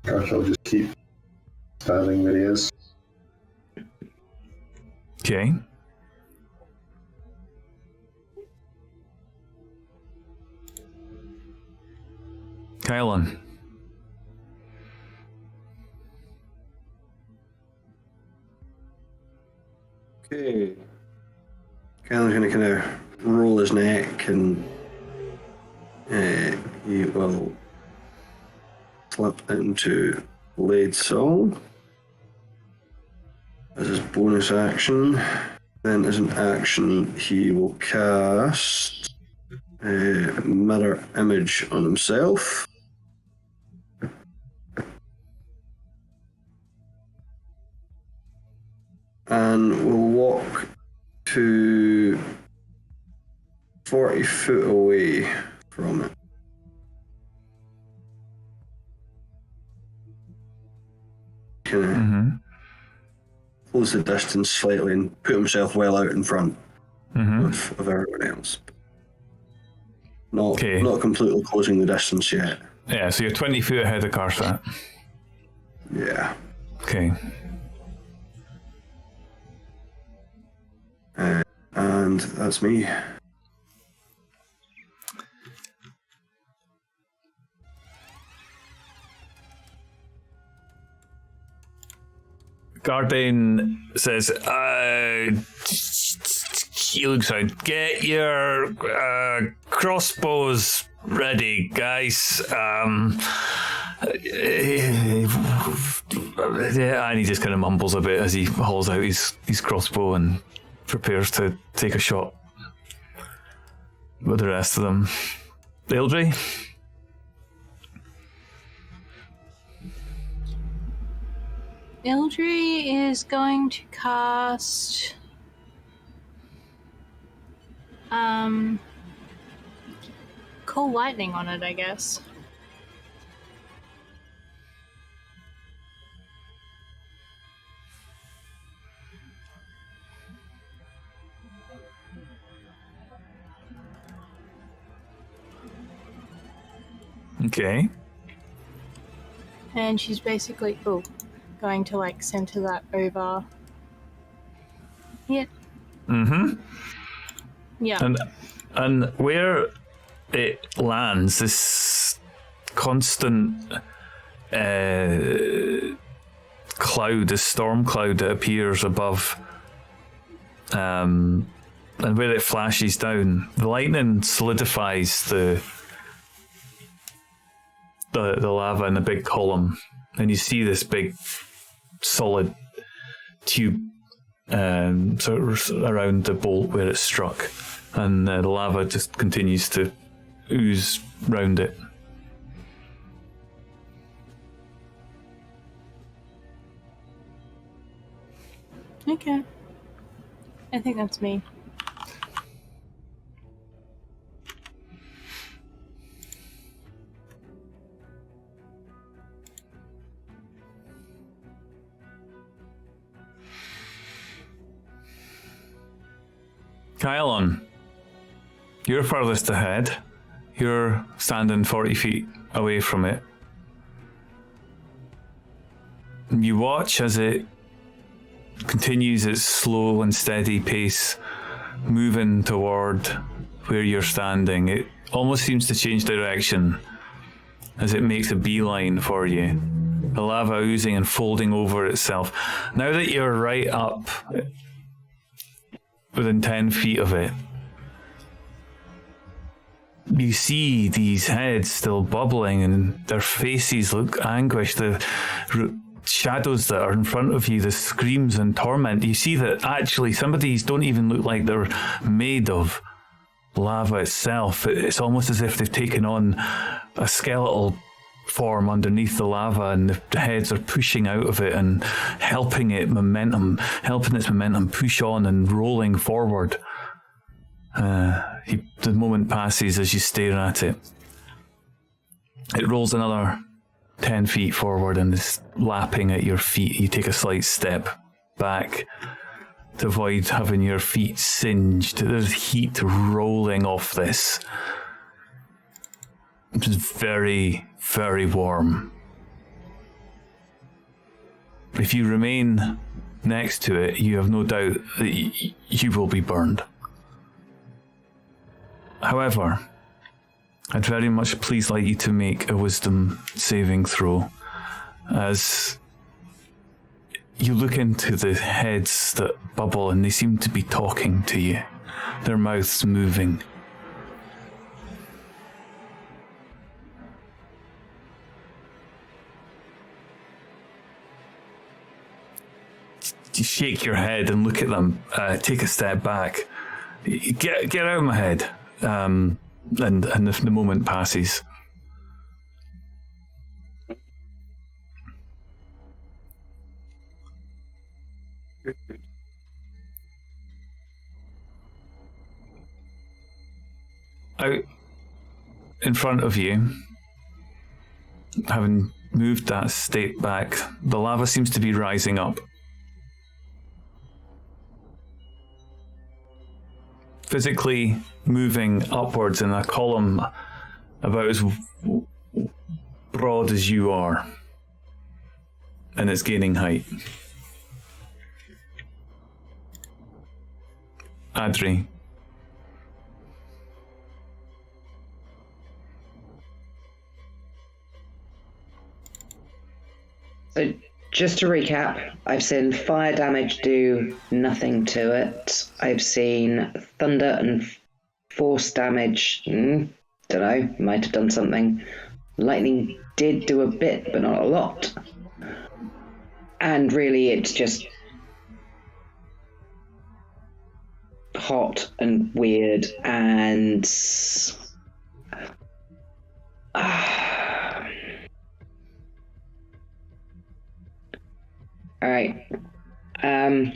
Gosh, I'll just keep standing where he is. Okay. Kylan. Okay. Callum's going to kind of roll his neck and he will slip into Blade Song as his bonus action. Then as an action, he will cast Mirror Image on himself. And will walk to 40 foot away from it. Kind of close the distance slightly and put himself well out in front of everyone else. Not completely closing the distance yet. Yeah, so you're 20 feet ahead of Karsat. Yeah. Okay. And that's me. Gardane says, he looks out, get your crossbows ready, guys. Yeah, and he just kind of mumbles a bit as he hauls out his crossbow and prepares to take a shot with the rest of them. Eldry? Eldry is going to cast Cool Lightning on it, I guess. Okay. And she's basically going to like center that over here. Yeah. And where it lands, this constant cloud, this storm cloud that appears above, and where it flashes down, the lightning solidifies the lava in a big column, and you see this big solid tube sort of around the bolt where it struck, and the lava just continues to ooze round it. Okay. I think that's me. Kylon, you're furthest ahead. You're standing 40 feet away from it. You watch as it continues its slow and steady pace, moving toward where you're standing. It almost seems to change direction as it makes a beeline for you. The lava oozing and folding over itself. Now that you're right up within 10 feet of it, you see these heads still bubbling and their faces look anguished. The shadows that are in front of you, the screams and torment, you see that actually some of these don't even look like they're made of lava itself. It's almost as if they've taken on a skeletal form underneath the lava, and the heads are pushing out of it and helping its momentum push on and rolling forward. The moment passes as you stare at it. It rolls another 10 feet forward and is lapping at your feet. You take a slight step back to avoid having your feet singed. There's heat rolling off this. It's very, very warm. If you remain next to it, you have no doubt that you will be burned. However, I'd very much please like you to make a wisdom saving throw, as you look into the heads that bubble and they seem to be talking to you. Their mouths moving. You shake your head and look at them, take a step back. Get out of my head. And the moment passes. Out in front of you, having moved that state back, the lava seems to be rising up. Physically moving upwards in a column about as broad as you are, and it's gaining height. Adri. So just to recap, I've seen fire damage do nothing to it. I've seen thunder and force damage, don't know, might have done something. Lightning did do a bit, but not a lot. And really it's just hot and weird and... Alright. Can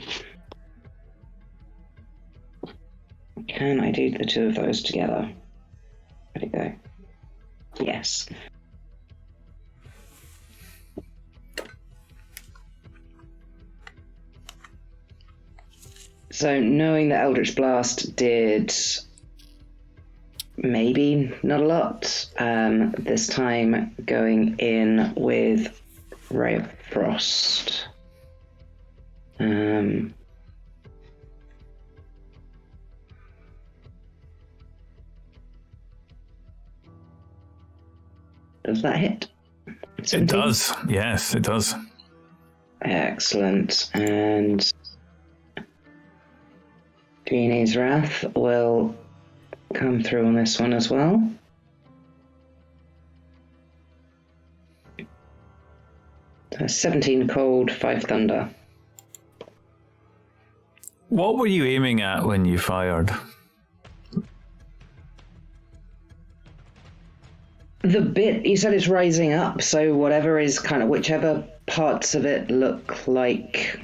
I do the two of those together? Where'd it go? Yes. So knowing that Eldritch Blast did maybe not a lot, this time going in with Ray of Frost. Does that hit? 17? It does. Yes, it does. Excellent. And Geenie's Wrath will come through on this one as well. So 17 cold, 5 thunder. What were you aiming at when you fired? The bit, you said it's rising up, so whatever is kind of, whichever parts of it look like...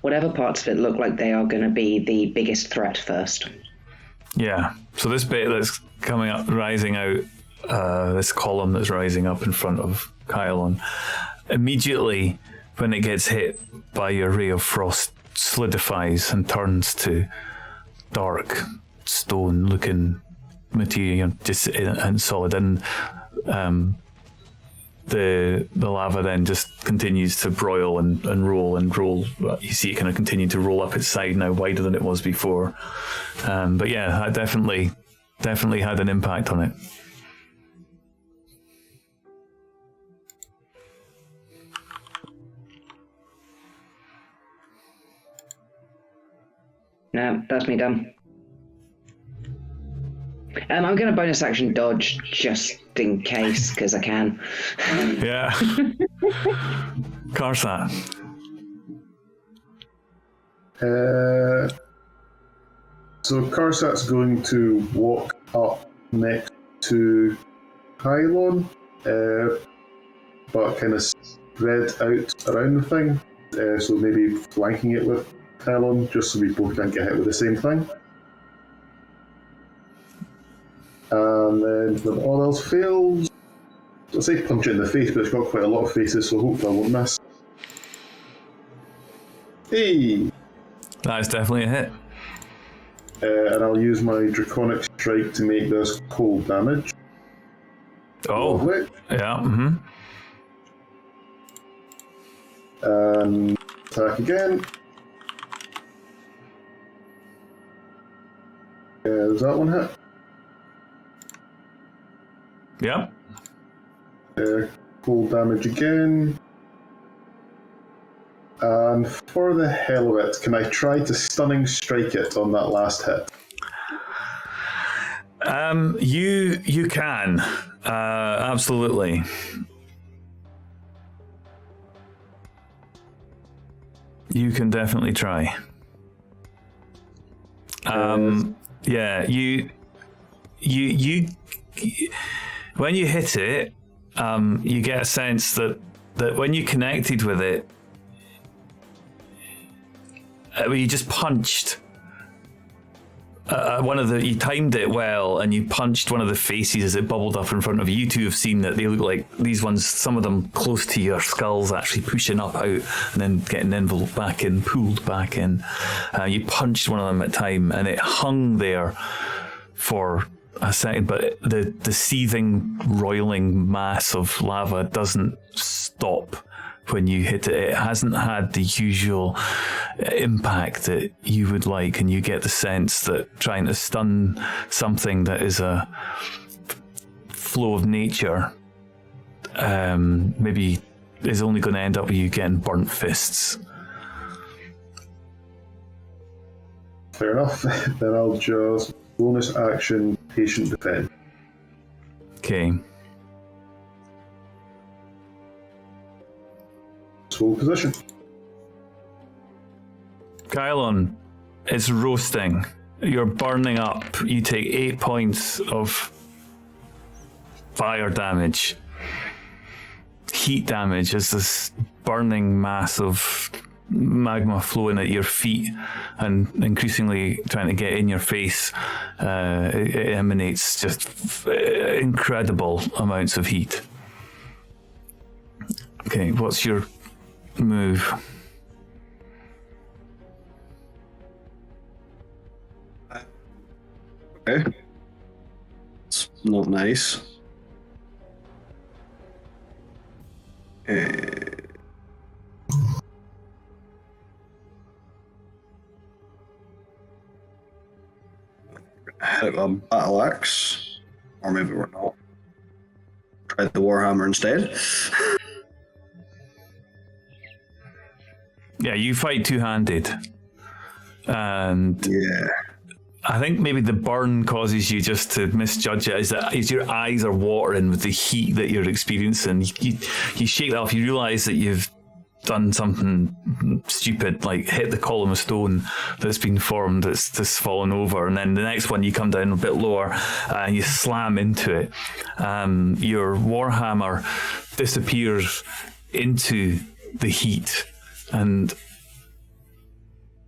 Whatever parts of it look like they are going to be the biggest threat first. Yeah, so this bit that's coming up, rising out, this column that's rising up in front of Kylon, immediately when it gets hit by your ray of frost, solidifies and turns to dark stone looking material, just and solid, and the lava then just continues to broil and roll and roll. You see it kind of continue to roll up its side now, wider than it was before. But yeah, that definitely had an impact on it. No, that's me done. I'm going to bonus action dodge just in case, because I can. Yeah. Karsat. So Karsat's going to walk up next to Kylon, but kind of spread out around the thing. So maybe flanking it with Kylon, just so we both can't get hit with the same thing. And then when all else fails, I'll say punch it in the face, but it's got quite a lot of faces, so hopefully I won't miss. Hey! That is definitely a hit. And I'll use my Draconic Strike to make this cold damage. Oh, Lovely. yeah, Attack again. Does that one hit? Yep. full damage again. And for the hell of it, can I try to stunning strike it on that last hit? You can. Absolutely. You can definitely try. Yeah, you when you hit it, you get a sense that when you connected with it, you just punched you timed it well, and you punched one of the faces as it bubbled up in front of you. You two have seen that they look like these ones, some of them close to your skulls, actually pushing up out and then getting enveloped back in, pulled back in. You punched one of them at a time, and it hung there for a second, but the seething, roiling mass of lava doesn't stop when you hit it. It hasn't had the usual impact that you would like, and you get the sense that trying to stun something that is a flow of nature maybe is only going to end up with you getting burnt fists. Fair enough. Then I'll just bonus action patient defend. Okay. Full position. Kylon, it's roasting. You're burning up. You take 8 points of fire damage. Heat damage as this burning mass of magma flowing at your feet and increasingly trying to get in your face. It emanates just incredible amounts of heat. Okay, what's your move? Okay. It's not nice. Hit it with a battle axe. Or maybe we're not. Try the warhammer instead. Yeah, you fight two-handed. And Yeah. I think maybe the burn causes you just to misjudge it, is your eyes are watering with the heat that you're experiencing. You shake that off, you realise that you've done something stupid, like hit the column of stone that's been formed, that's just fallen over, and then the next one you come down a bit lower and you slam into it. Your warhammer disappears into the heat, and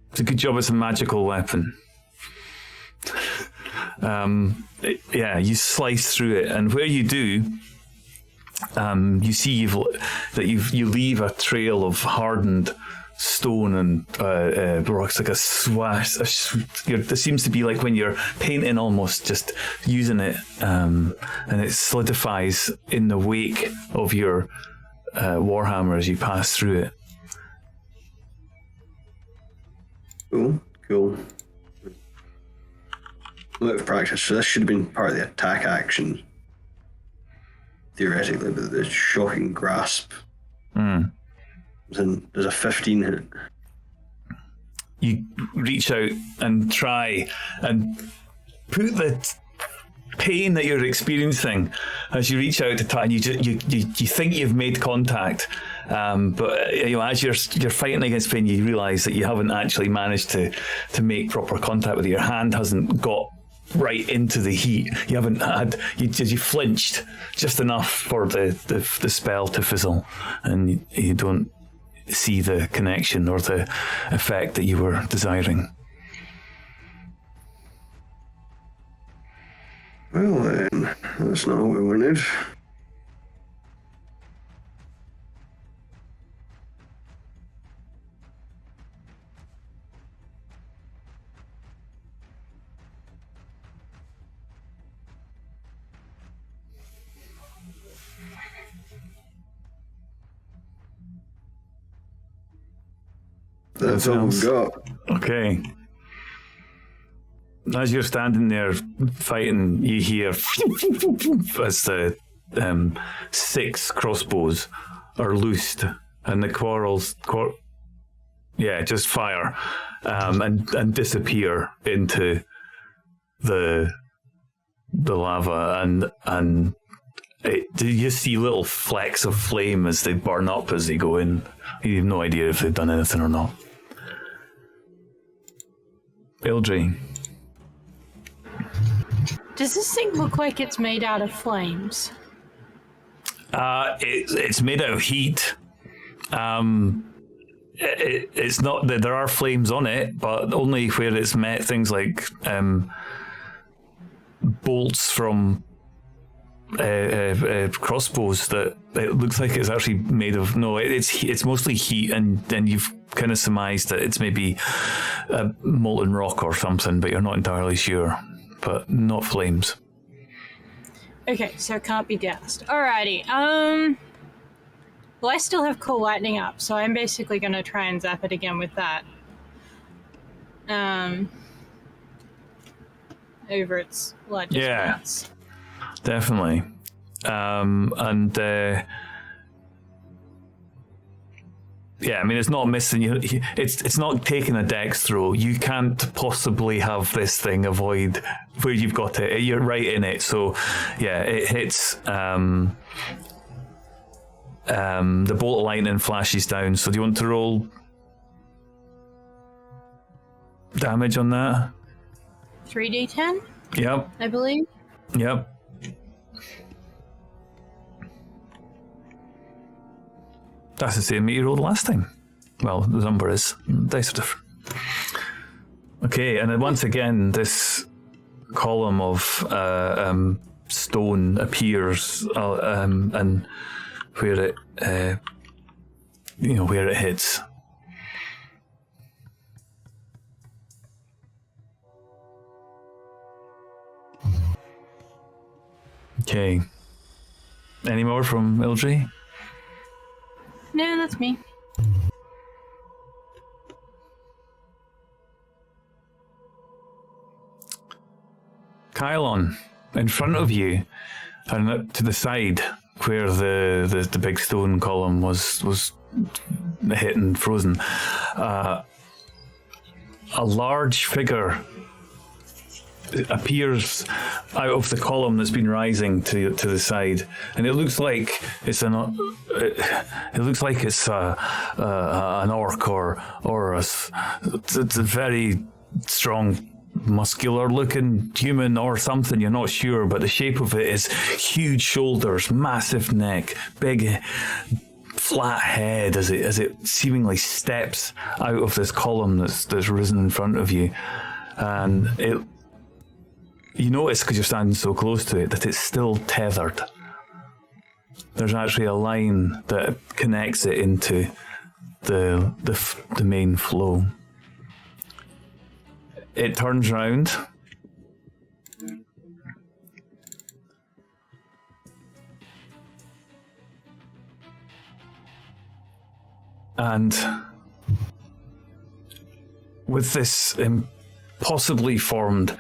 it's a good job it's a magical weapon. You slice through it, and where you do, you see you leave a trail of hardened stone and rocks, like a swash. There seems to be like when you're painting, almost just using it, and it solidifies in the wake of your warhammer as you pass through it. Cool. A bit of practice. So this should have been part of the attack action. Theoretically, but the shocking grasp. Then there's a 15 hit. You reach out and try and put the pain that you're experiencing as you reach out to try, and you think you've made contact, but as you're fighting against pain, you realise that you haven't actually managed to make proper contact with it. Your hand hasn't got right into the heat. You haven't had you flinched just enough for the spell to fizzle, and you don't see the connection or the effect that you were desiring. Well then, that's not what we wanted. That's all we've got. Okay. As you're standing there fighting, you hear as the 6 crossbows are loosed, and the just fire and disappear into the lava, and you see little flecks of flame as they burn up as they go in. You have no idea if they've done anything or not. Ildry. Does this thing look like it's made out of flames? It's made out of heat. It's not that there are flames on it, but only where it's met things like bolts from crossbows that it looks like it's actually made of. No, it's mostly heat, and then you've kind of surmised that it's maybe a molten rock or something, but you're not entirely sure. But not flames. Okay, so it can't be doused. Alrighty. Well, I still have Cool Lightning up, so I'm basically going to try and zap it again with that. Over its largest points. Definitely. Yeah, I mean, it's not missing you. It's not taking a dex throw. You can't possibly have this thing avoid where you've got it. You're right in it. So, yeah, it hits. The bolt of lightning flashes down. So, do you want to roll damage on that? 3d10? Yep. I believe. Yep. That's the same that you rolled last time. Well, the number is. Dice are different. Okay, and then once again, this column of stone appears, and where it, where it hits. Okay. Any more from Ildry? No, that's me. Kylon, in front of you, and up to the side where the big stone column was hit and frozen, a large figure appears out of the column that's been rising to the side, and it looks like it's an orc or it's a very strong, muscular looking human or something. You're not sure, but the shape of it is huge shoulders, massive neck, big flat head as it seemingly steps out of this column that's risen in front of you, and you notice, because you're standing so close to it, that it's still tethered. There's actually a line that connects it into the main flow. It turns round. And with this impossibly formed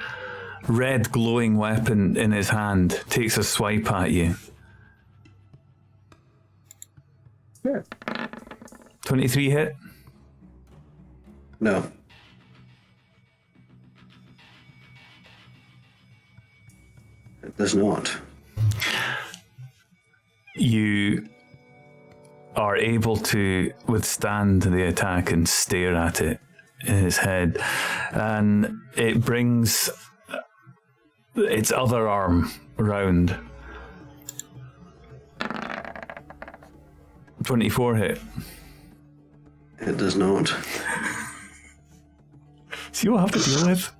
red glowing weapon in his hand, takes a swipe at you. Yeah. 23 hit? No. It does not. You are able to withstand the attack and stare at it in his head, and it brings its other arm round. 24 hit. It does not. See what I have to deal with?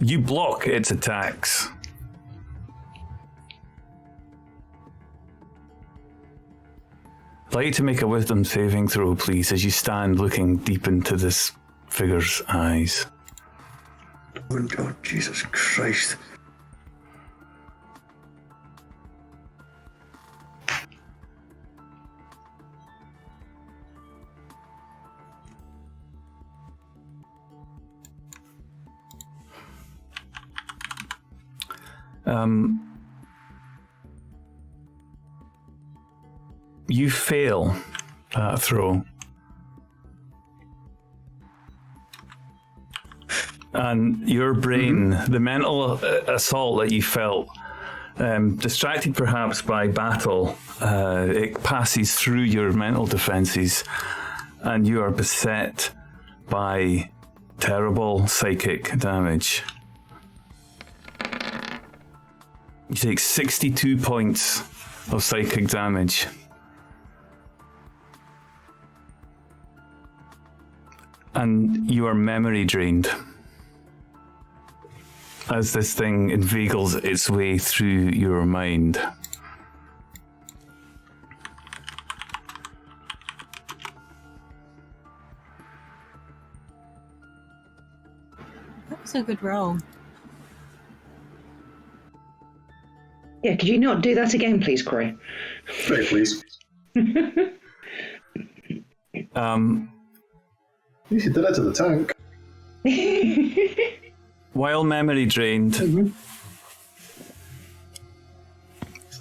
You block its attacks. I'd like you to make a wisdom saving throw, please, as you stand looking deep into this figure's eyes. Oh, Jesus Christ. You fail that throw. And your brain, the mental assault that you felt, distracted perhaps by battle, it passes through your mental defenses, and you are beset by terrible psychic damage. You take 62 points of psychic damage. And you are memory drained as this thing inveigles its way through your mind. That was a good roll. Yeah, could you not do that again, please, Corey? Right, please. You did that to the tank. While memory drained,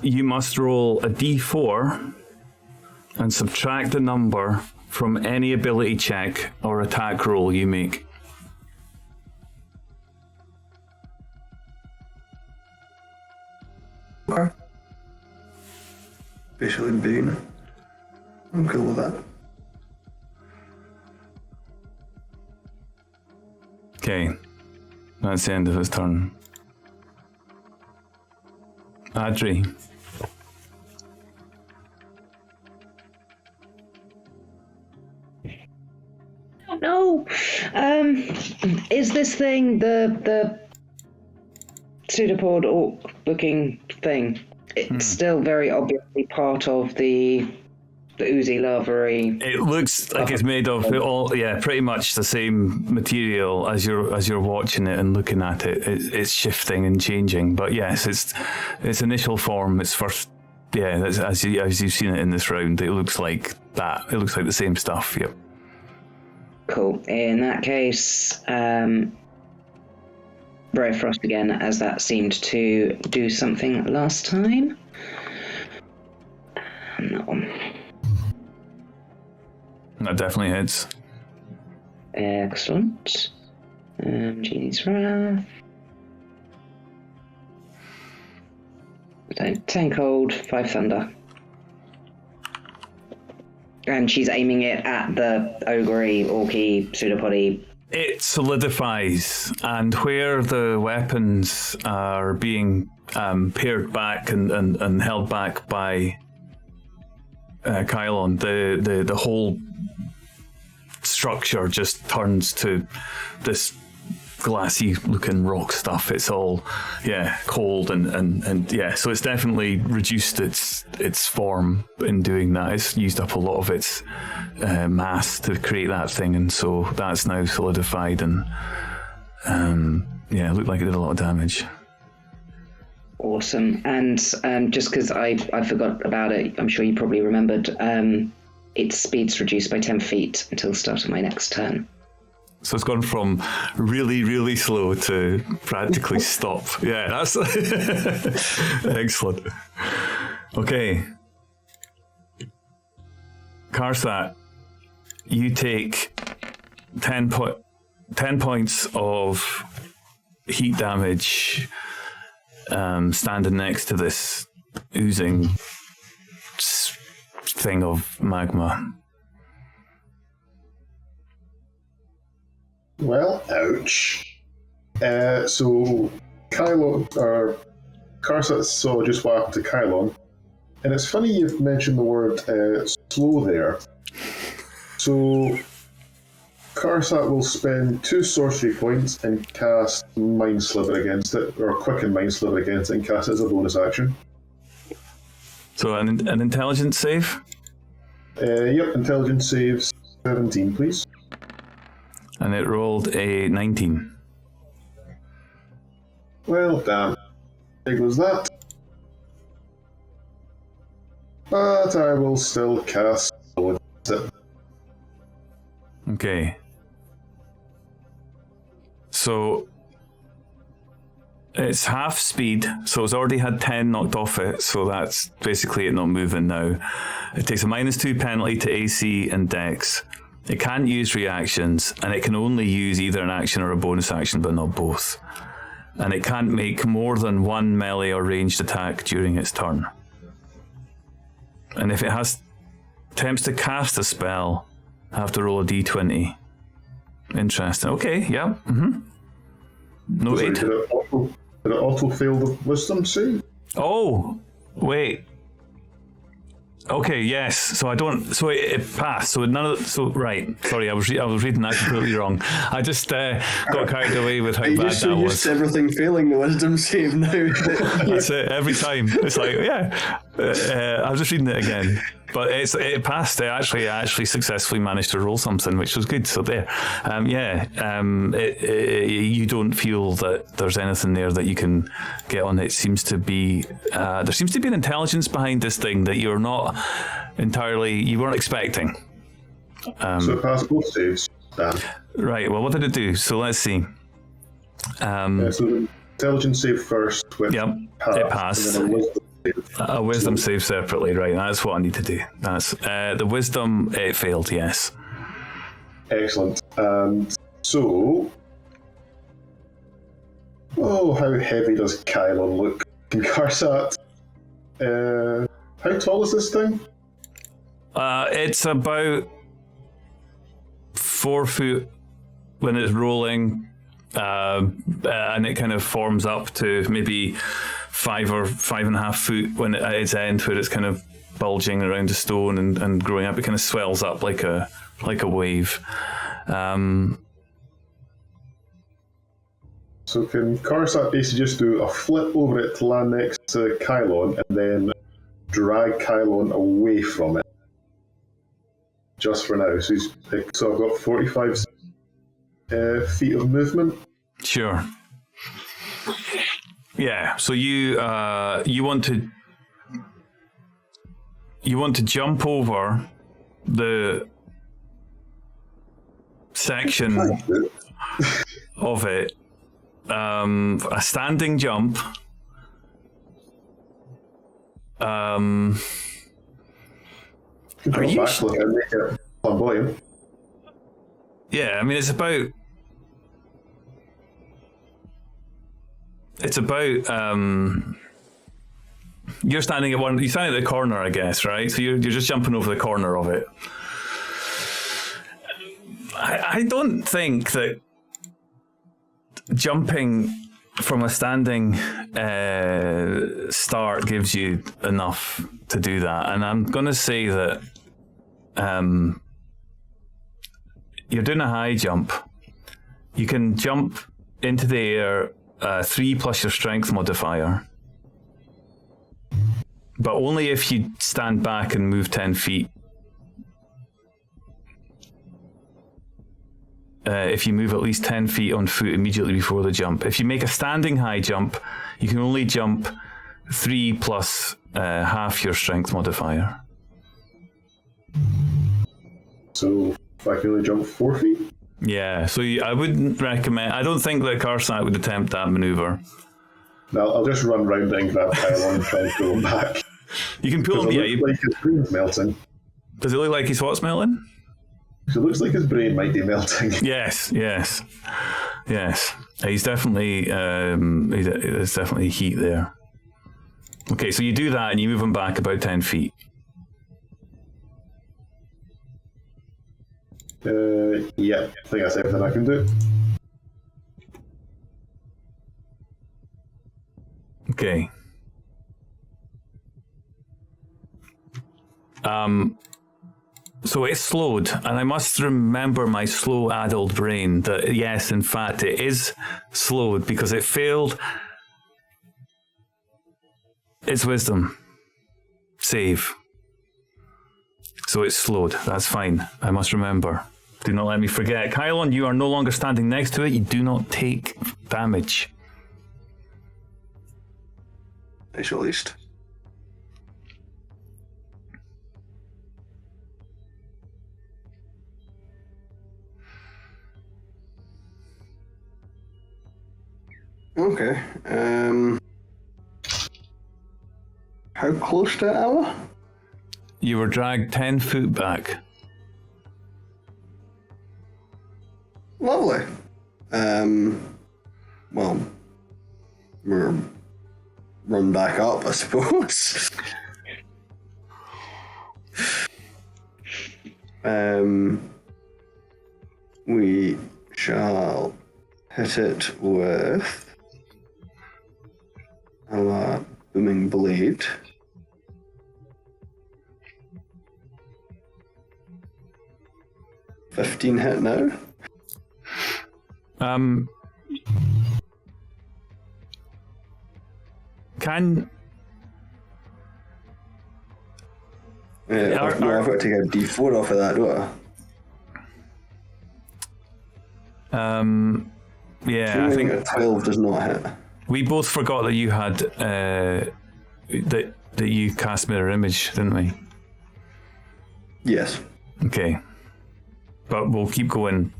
you must roll a d4 and subtract the number from any ability check or attack roll you make. Okay. Visual invasion. I'm cool with that. Okay, that's the end of his turn. Adri. No. Is this thing the pseudopod orc looking thing? It's still very obviously part of the oozy lavery. It looks like it's made of all, yeah, pretty much the same material as you're watching it and looking at it. It's shifting and changing, but yes, its initial form, its first, yeah, as you've seen it in this round, it looks like that. It looks like the same stuff. Yep. Cool. In that case, Ray Frost again, as that seemed to do something last time. That one. That definitely hits. Excellent. Genie's Wrath. 10 cold, 5 thunder. And she's aiming it at the ogre, orky, pseudopody. It solidifies, and where the weapons are being pared back and held back by Kylon, the whole structure just turns to this glassy looking rock stuff. It's all, yeah, cold and yeah, so it's definitely reduced its form in doing that. It's used up a lot of its mass to create that thing, and so that's now solidified and yeah, it looked like it did a lot of damage. Awesome. And just because I forgot about it, I'm sure you probably remembered, its speed's reduced by 10 feet until the start of my next turn. So it's gone from really, really slow to practically stop. Yeah, that's excellent. Okay. Karsat, you take 10 points of heat damage standing next to this oozing thing of magma. Well, ouch. So Kylon, or Karsat saw just what happened to Kylon, and it's funny you've mentioned the word slow there. So Karsat will spend 2 sorcery points and cast Mind Sliver against it, or Quicken Mind Sliver against it, and cast it as a bonus action. So an intelligence save? Yep, intelligence saves 17, please. And it rolled a 19. Well, damn. There goes that. But I will still cast it. Okay. So It's half speed, so it's already had 10 knocked off it, so that's basically it not moving now. It takes a -2 penalty to AC and Dex. It can't use reactions, and it can only use either an action or a bonus action, but not both. And it can't make more than one melee or ranged attack during its turn. And if it attempts to cast a spell, I have to roll a d20. Interesting. Okay, yeah. Noted. Did it auto fail the wisdom save? Oh, wait. Okay, yes. So I don't. So it passed. So none of. So right. Sorry, I was reading that completely wrong. I just got carried away with how bad You're so that used was. to everything failing the wisdom save now. That's it. Every time, it's like, yeah. I was just reading it again, but it passed. I actually successfully managed to roll something, which was good. So there, you don't feel that there's anything there that you can get on. It seems to be there seems to be an intelligence behind this thing that you weren't expecting. So it passed both saves, Dan. Right. Well, what did it do? So let's see. So the intelligence save first. Which Yep, it passed. And then A wisdom save separately, right? That's what I need to do. That's the wisdom. It failed. Yes. Excellent. And so, how heavy does Kylon look? Karsat, how tall is this thing? It's about 4 foot when it's rolling, and it kind of forms up to maybe 5 or 5.5 foot when at its end, where it's kind of bulging around the stone and growing up. It kind of swells up like a wave. So can Karsat basically just do a flip over it to land next to Kylon and then drag Kylon away from it? Just for now. So I've got 45 feet of movement. Sure. Yeah. So you want to jump over the section of it, a standing jump. Are you? Back, look, and make it flamboyant. Yeah, I mean it's about. You're standing at you're standing at the corner, I guess, right? So you're just jumping over the corner of it. I don't think that jumping from a standing start gives you enough to do that. And I'm going to say that you're doing a high jump. You can jump into the air 3 plus your strength modifier. But only if you stand back and move 10 feet. If you move at least 10 feet on foot immediately before the jump. If you make a standing high jump, you can only jump 3 plus half your strength modifier. So if I can only jump 4 feet? Yeah, so I wouldn't recommend. I don't think that Karsat would attempt that maneuver. No, I'll just run round it and grab Kylon and try and pull him back. You can pull him. Yeah, It looks like his brain's melting. Does it look like he's what's melting? So it looks like his brain might be melting. Yes. He's definitely. There's definitely heat there. Okay, so you do that and you move him back about 10 feet. Yeah, I think that's everything I can do. Okay. So it's slowed, and I must remember my slow-addled brain that yes, in fact, it is slowed because it failed its wisdom save. So it's slowed. That's fine. I must remember. Do not let me forget. Kylon, you are no longer standing next to it. You do not take damage. Nice, at least. Okay. How close to Ella? You were dragged 10 foot back. Lovely. Well, we're run back up, I suppose. We shall hit it with our booming blade. $15 hit now. Can I've got to take a D4 off of that, don't I? Yeah, I think a 12 does not hit. we both forgot that you had that you cast mirror image, didn't we? Yes. Okay, but we'll keep going.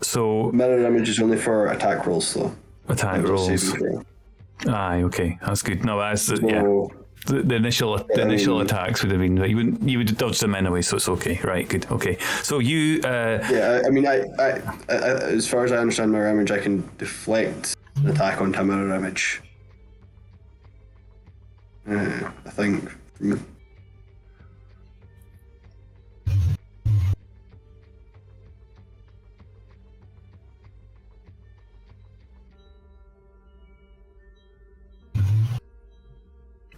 So Mirror image is only for attack rolls, though. attack Not rolls. saving throw. Aye, okay, that's good. No, that's So, the initial attacks would have been. You would have dodged them anyway, so it's okay. Right, good. Okay, so you. yeah, I mean, I as far as I understand mirror image, I can deflect an attack onto a mirror image. I think.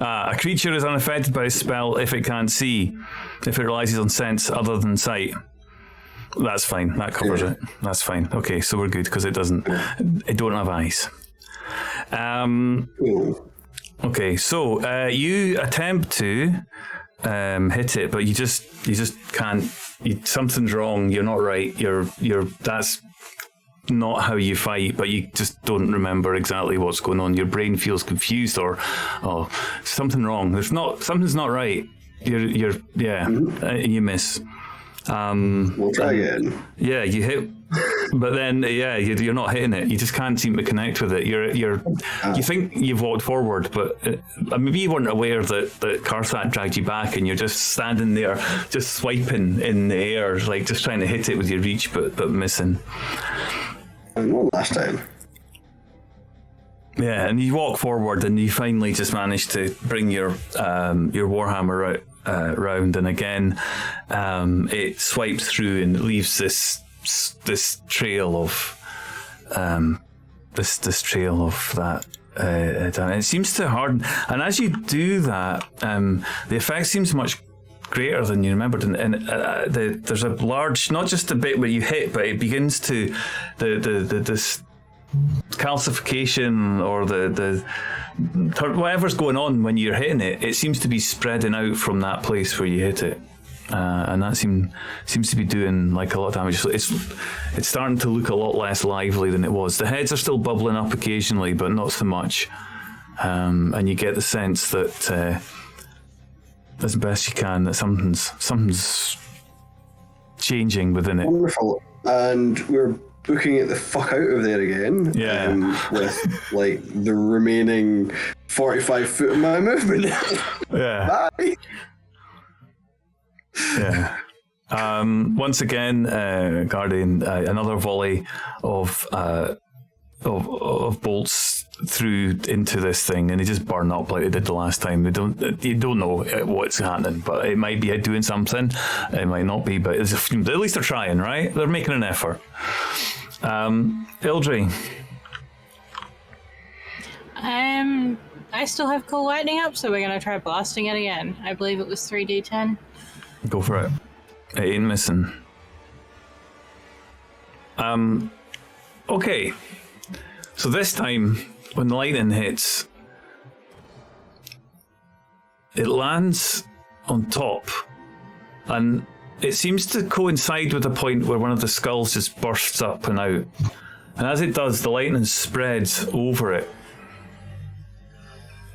A creature is unaffected by a spell if it can't see, if it relies on sense other than sight. That's fine. That covers it. That's fine. Okay, so we're good because it don't have eyes. Okay, so you attempt to hit it, but you just can't. Something's wrong. You're not right. That's not how you fight, but you just don't remember exactly what's going on. Your brain feels confused, or something wrong. Something's not right. You miss. We'll try again. Yeah, you hit, but then you're not hitting it. You just can't seem to connect with it. You think you've walked forward, but maybe you weren't aware that Karthak dragged you back, and you're just standing there, just swiping in the air, like just trying to hit it with your reach, but missing. And one last time. Yeah, and you walk forward, and you finally just manage to bring your warhammer out. Round, and again it swipes through and leaves this trail of this trail of that. It seems to harden, and as you do that, the effect seems much greater than you remembered. And there's a large, not just a bit where you hit, but it begins to this calcification or the whatever's going on when you're hitting it. It seems to be spreading out from that place where you hit it, and that seems to be doing like a lot of damage. So it's starting to look a lot less lively than it was. The heads are still bubbling up occasionally, but not so much. And you get the sense that as best you can, that something's changing within it. Wonderful. And we're booking it the fuck out of there again. Yeah. With like the remaining 45 foot of my movement. Yeah. Bye. Yeah. Once again, Guardian, another volley of bolts through into this thing, and they just burn up like they did the last time. You don't know what's happening, but it might be doing something. It might not be, but at least they're trying, right? They're making an effort. Ildri. I still have Cool Lightning up, so we're going to try blasting it again. I believe it was 3d10. Go for it. It ain't missing. Okay. So this time, when the lightning hits, it lands on top, and it seems to coincide with the point where one of the skulls just bursts up and out. And as it does, the lightning spreads over it.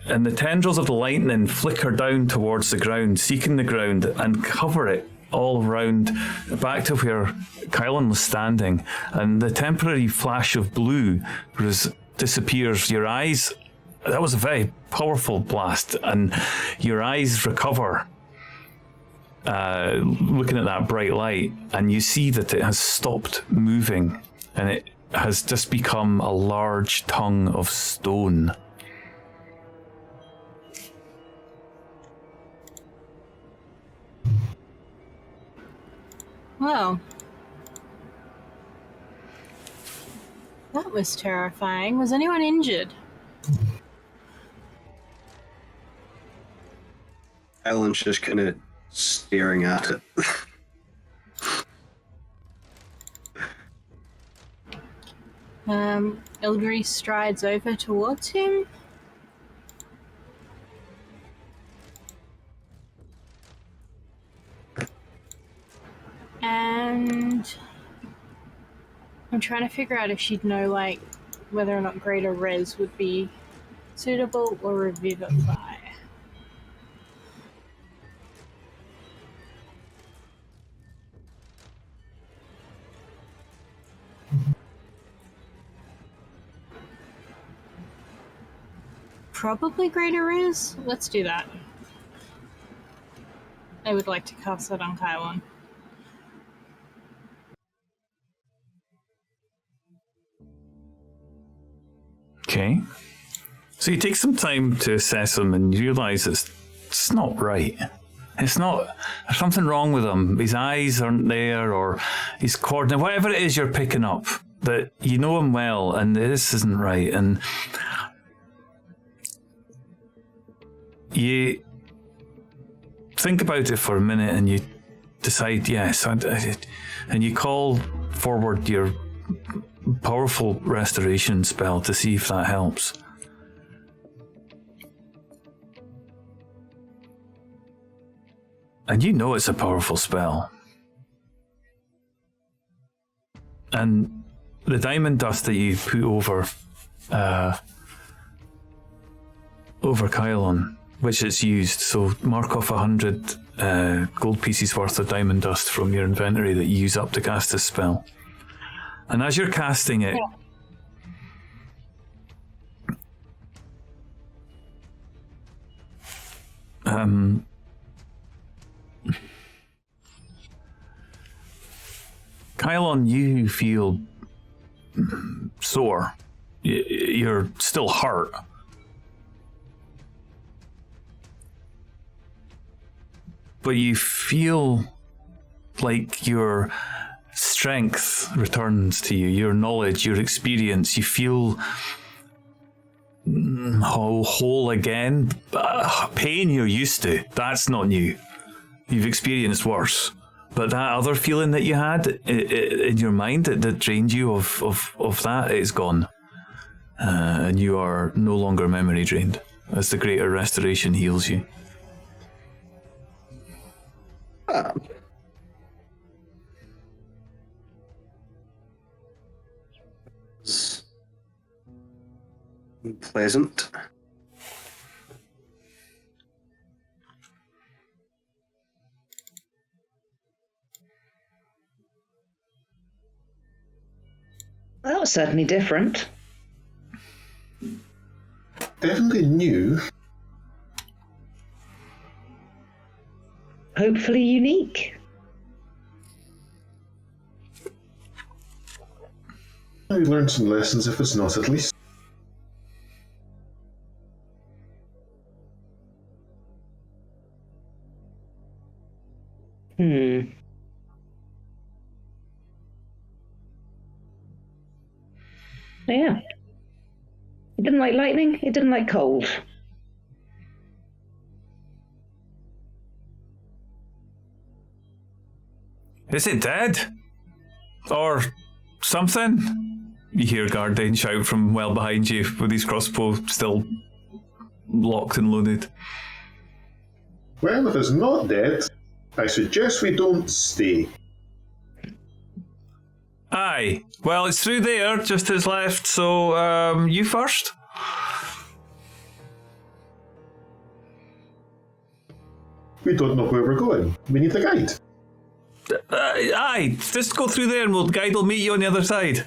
And the tendrils of the lightning flicker down towards the ground, seeking the ground, and cover it all around, back to where Kylan was standing. And the temporary flash of blue disappears. Your eyes, that was a very powerful blast, and your eyes recover, looking at that bright light, and you see that it has stopped moving, and it has just become a large tongue of stone. Well, that was terrifying. Was anyone injured? Ellen's just kind of staring at it. Ilgari strides over towards him. And I'm trying to figure out if she'd know, like, whether or not greater res would be suitable or revivify. Probably greater res? Let's do that. I would like to cast that on Kylon. Okay. So you take some time to assess him and you realise it's not right. It's not, there's something wrong with him. His eyes aren't there, or his coordinate, whatever it is you're picking up, that you know him well and this isn't right. And you think about it for a minute and you decide, yes, and you call forward your powerful restoration spell to see if that helps. And you know it's a powerful spell. And the diamond dust that you put over Kylon, which it's used, so mark off 100 gold pieces worth of diamond dust from your inventory that you use up to cast this spell. And as you're casting it, Kylon, you feel sore. You're still hurt. But you feel like your strength returns to you, your knowledge, your experience. You feel whole again. Pain you're used to, that's not new. You've experienced worse. But that other feeling that you had in your mind that drained you of that, it's gone. And you are no longer memory drained as the greater restoration heals you. Pleasant. That was certainly different. Definitely new. Hopefully unique. I learned some lessons, if it's not, at least. Yeah. It didn't like lightning, it didn't like cold. Is it dead? Or something? You hear Gardain shout from well behind you with his crossbow still locked and loaded. Well, if it's not dead, I suggest we don't stay. Aye. Well, it's through there, just as left, so you first? We don't know where we're going. We need a guide. Aye, just go through there and the guide will meet you on the other side.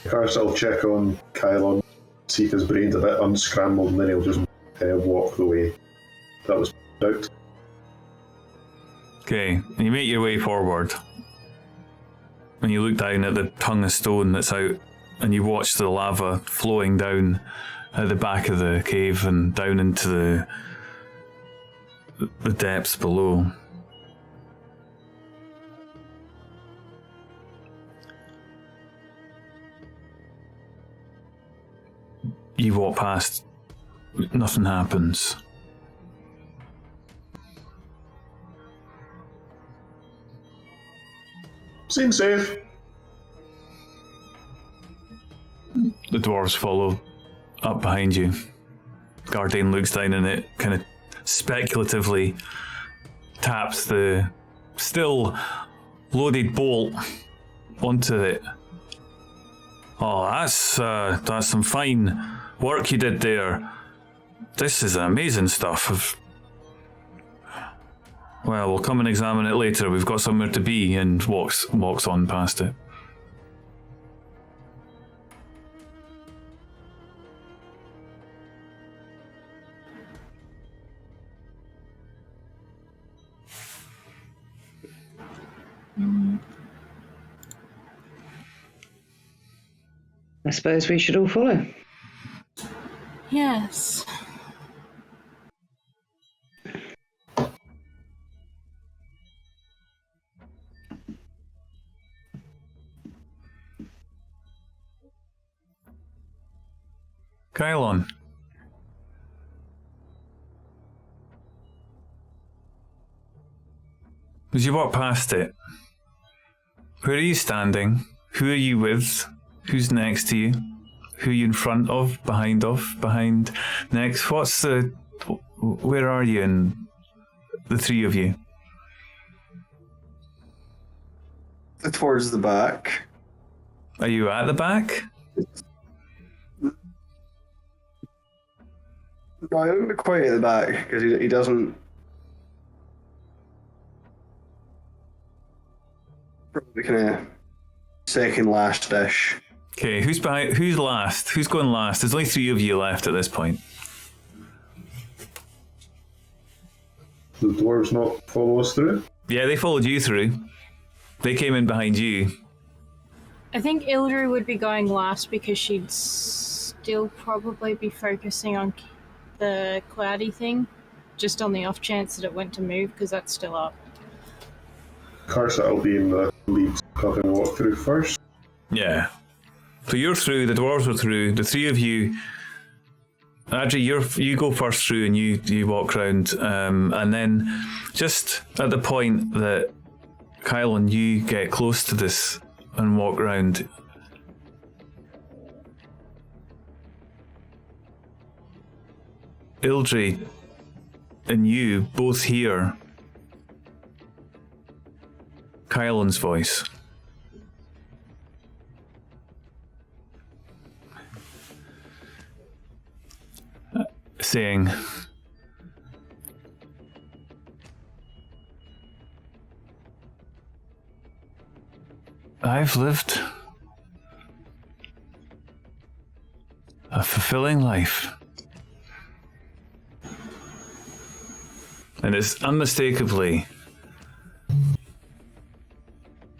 Karst will check on Kylon, see if his brain's a bit unscrambled, and then he'll just walk the way that was out. Okay, and you make your way forward. And you look down at the tongue of stone that's out, and you watch the lava flowing down at the back of the cave and down into the depths below. You walk past, nothing happens. Seems safe. The dwarves follow up behind you. Gardain looks down and it kind of speculatively taps the still loaded bolt onto it. Oh, that's some fine work you did there. This is amazing stuff. Well, we'll come and examine it later. We've got somewhere to be, and walks on past it. I suppose we should all follow. Yes. Kylon. As you walk past it, where are you standing? Who are you with? Who's next to you? Who are you in front of? Behind, next? Where are you in the three of you? Towards the back. Are you at the back? No, I don't quite at the back, because he doesn't... Probably kind of second last-ish. Okay, who's last? Who's going last? There's only three of you left at this point. The dwarves not follow us through? Yeah, they followed you through. They came in behind you. I think Ildry would be going last because she'd still probably be focusing on the cloudy thing, just on the off chance that it went to move, because that's still up. Karst will be in the lead, having a walk through first. Yeah. So you're through, the dwarves are through, the three of you... Adri, you go first through and you walk round, and then just at the point that Kylon, you get close to this and walk round, Ildry and you both hear Kylon's voice. Saying, I've lived a fulfilling life. And it's unmistakably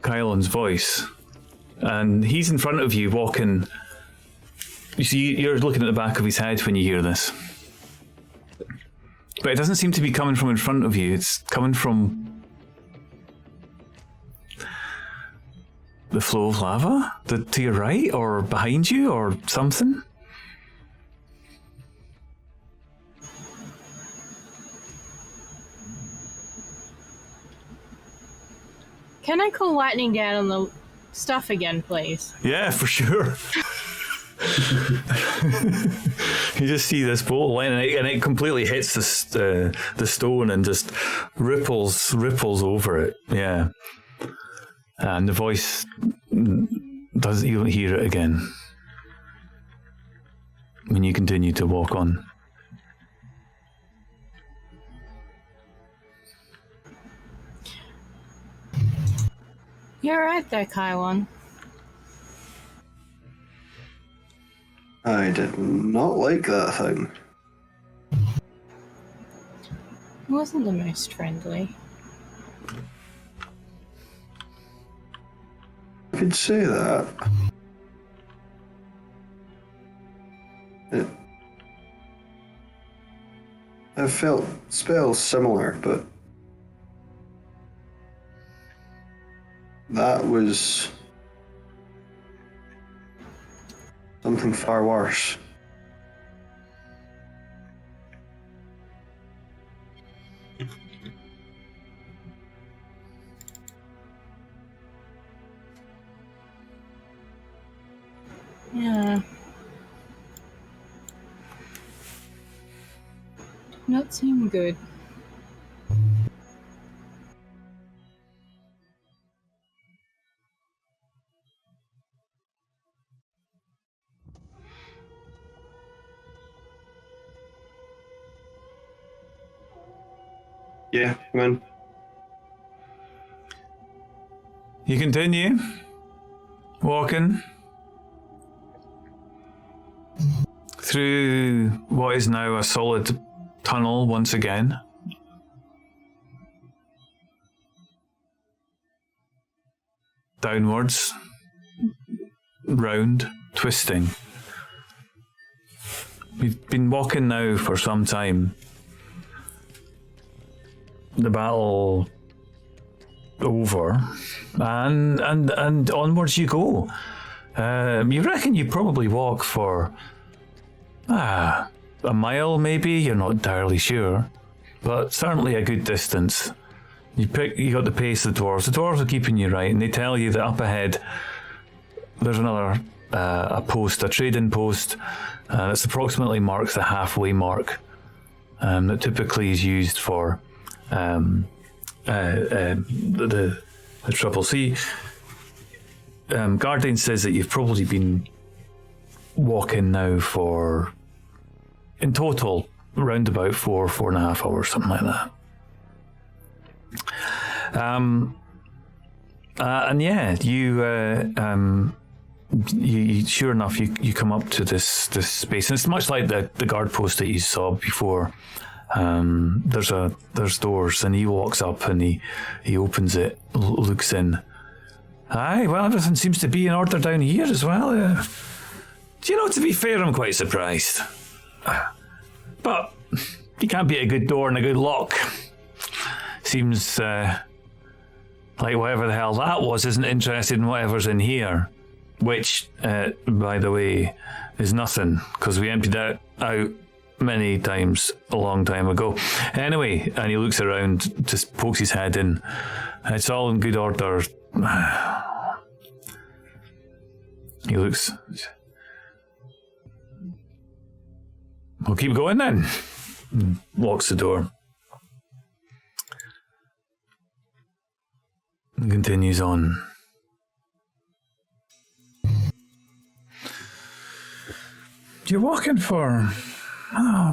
Kylon's voice. And he's in front of you walking. You see, you're looking at the back of his head when you hear this. But it doesn't seem to be coming from in front of you. It's coming from the flow of lava to your right or behind you or something. Can I call lightning down on the stuff again, please? Yeah, for sure. You just see this bolt and it completely hits the stone and just ripples over it. Yeah, and the voice doesn't. You don't hear it again when you continue to walk on. You're right there, Kylon. I did not like that thing. It wasn't the most friendly. You could say that. I felt spells similar, but that was something far worse. Yeah. Did not seem good. Yeah, come on. You continue walking through what is now a solid tunnel once again. Downwards, round, twisting. We've been walking now for some time. The battle over, and onwards you go. You reckon you probably walk for a mile, maybe. You're not entirely sure, but certainly a good distance. You got the pace of the dwarves. The dwarves are keeping you right, and they tell you that up ahead there's another a post, a trading post that's approximately marks the halfway mark. That typically is used for the trouble. See, Guardian says that you've probably been walking now for, in total, around about 4.5 hours, something like that. And yeah, you sure enough, you come up to this space, and it's much like the guard post that you saw before. There's doors, and he walks up and he opens it, looks in. Aye, well, everything seems to be in order down here as well. Do you know, to be fair, I'm quite surprised. But you can't beat a good door and a good lock. Seems like whatever the hell that was isn't interested in whatever's in here. Which, by the way, is nothing, because we emptied it out many times a long time ago. Anyway, and he looks around, just pokes his head in. It's all in good order. He looks. We'll keep going then. Locks the door. And continues on. You're walking for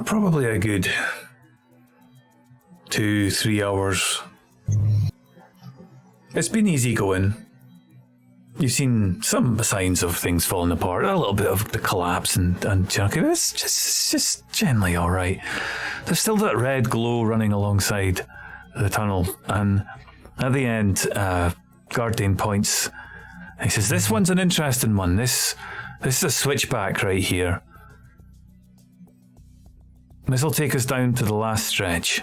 probably a good 2-3 hours. It's been easy going. You've seen some signs of things falling apart, a little bit of the collapse and junk. It's just generally all right. There's still that red glow running alongside the tunnel, and at the end, Guardian points. He says, "This one's an interesting one. This is a switchback right here. This will take us down to the last stretch."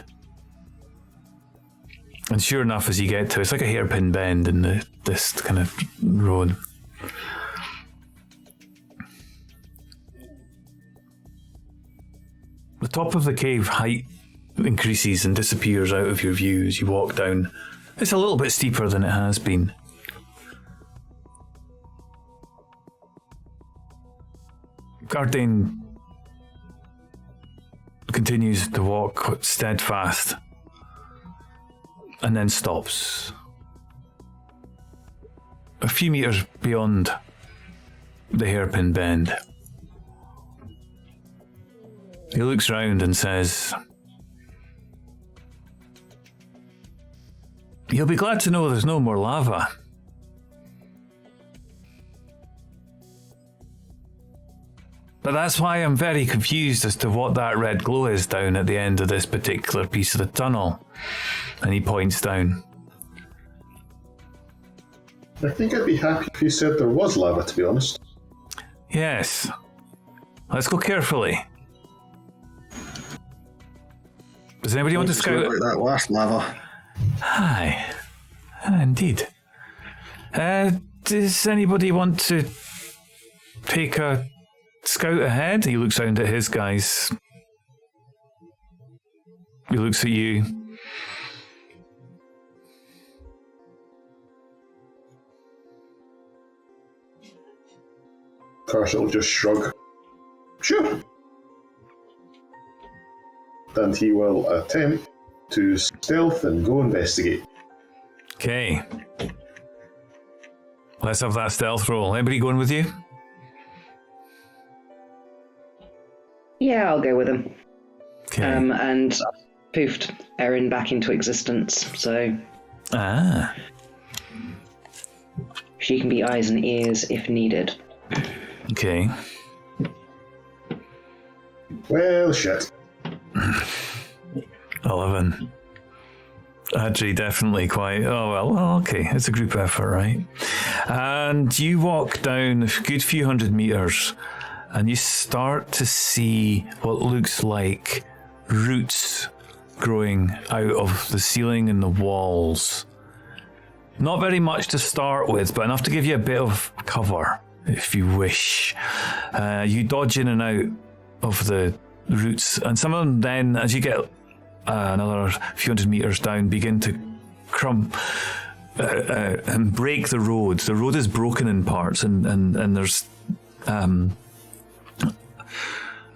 And sure enough, as you get to it, it's like a hairpin bend in this kind of road. The top of the cave height increases and disappears out of your view as you walk down. It's a little bit steeper than it has been. Gardain continues to walk steadfast and then stops. A few meters beyond the hairpin bend. He looks round and says, "You'll be glad to know there's no more lava." But that's why I'm very confused as to what that red glow is down at the end of this particular piece of the tunnel. And he points down. I think I'd be happy if you said there was lava, to be honest. Yes. Let's go carefully. Does anybody want to scout? Like that last lava. Aye. Indeed. Does anybody want to take a scout ahead? He looks round at his guys. He looks at you. Carson will just shrug. Sure. And he will attempt to stealth and go investigate. Okay. Let's have that stealth roll. Anybody going with you? Yeah, I'll go with him. Okay. And poofed Erin back into existence, so she can be eyes and ears if needed. Okay. Well, shit. 11. Adri definitely quite. Oh, well, okay. It's a group effort, right? And you walk down a good few hundred meters and you start to see what looks like roots growing out of the ceiling and the walls. Not very much to start with, but enough to give you a bit of cover, if you wish. You dodge in and out of the roots, and some of them then, as you get another few hundred meters down, begin to and break the road. The road is broken in parts, and there's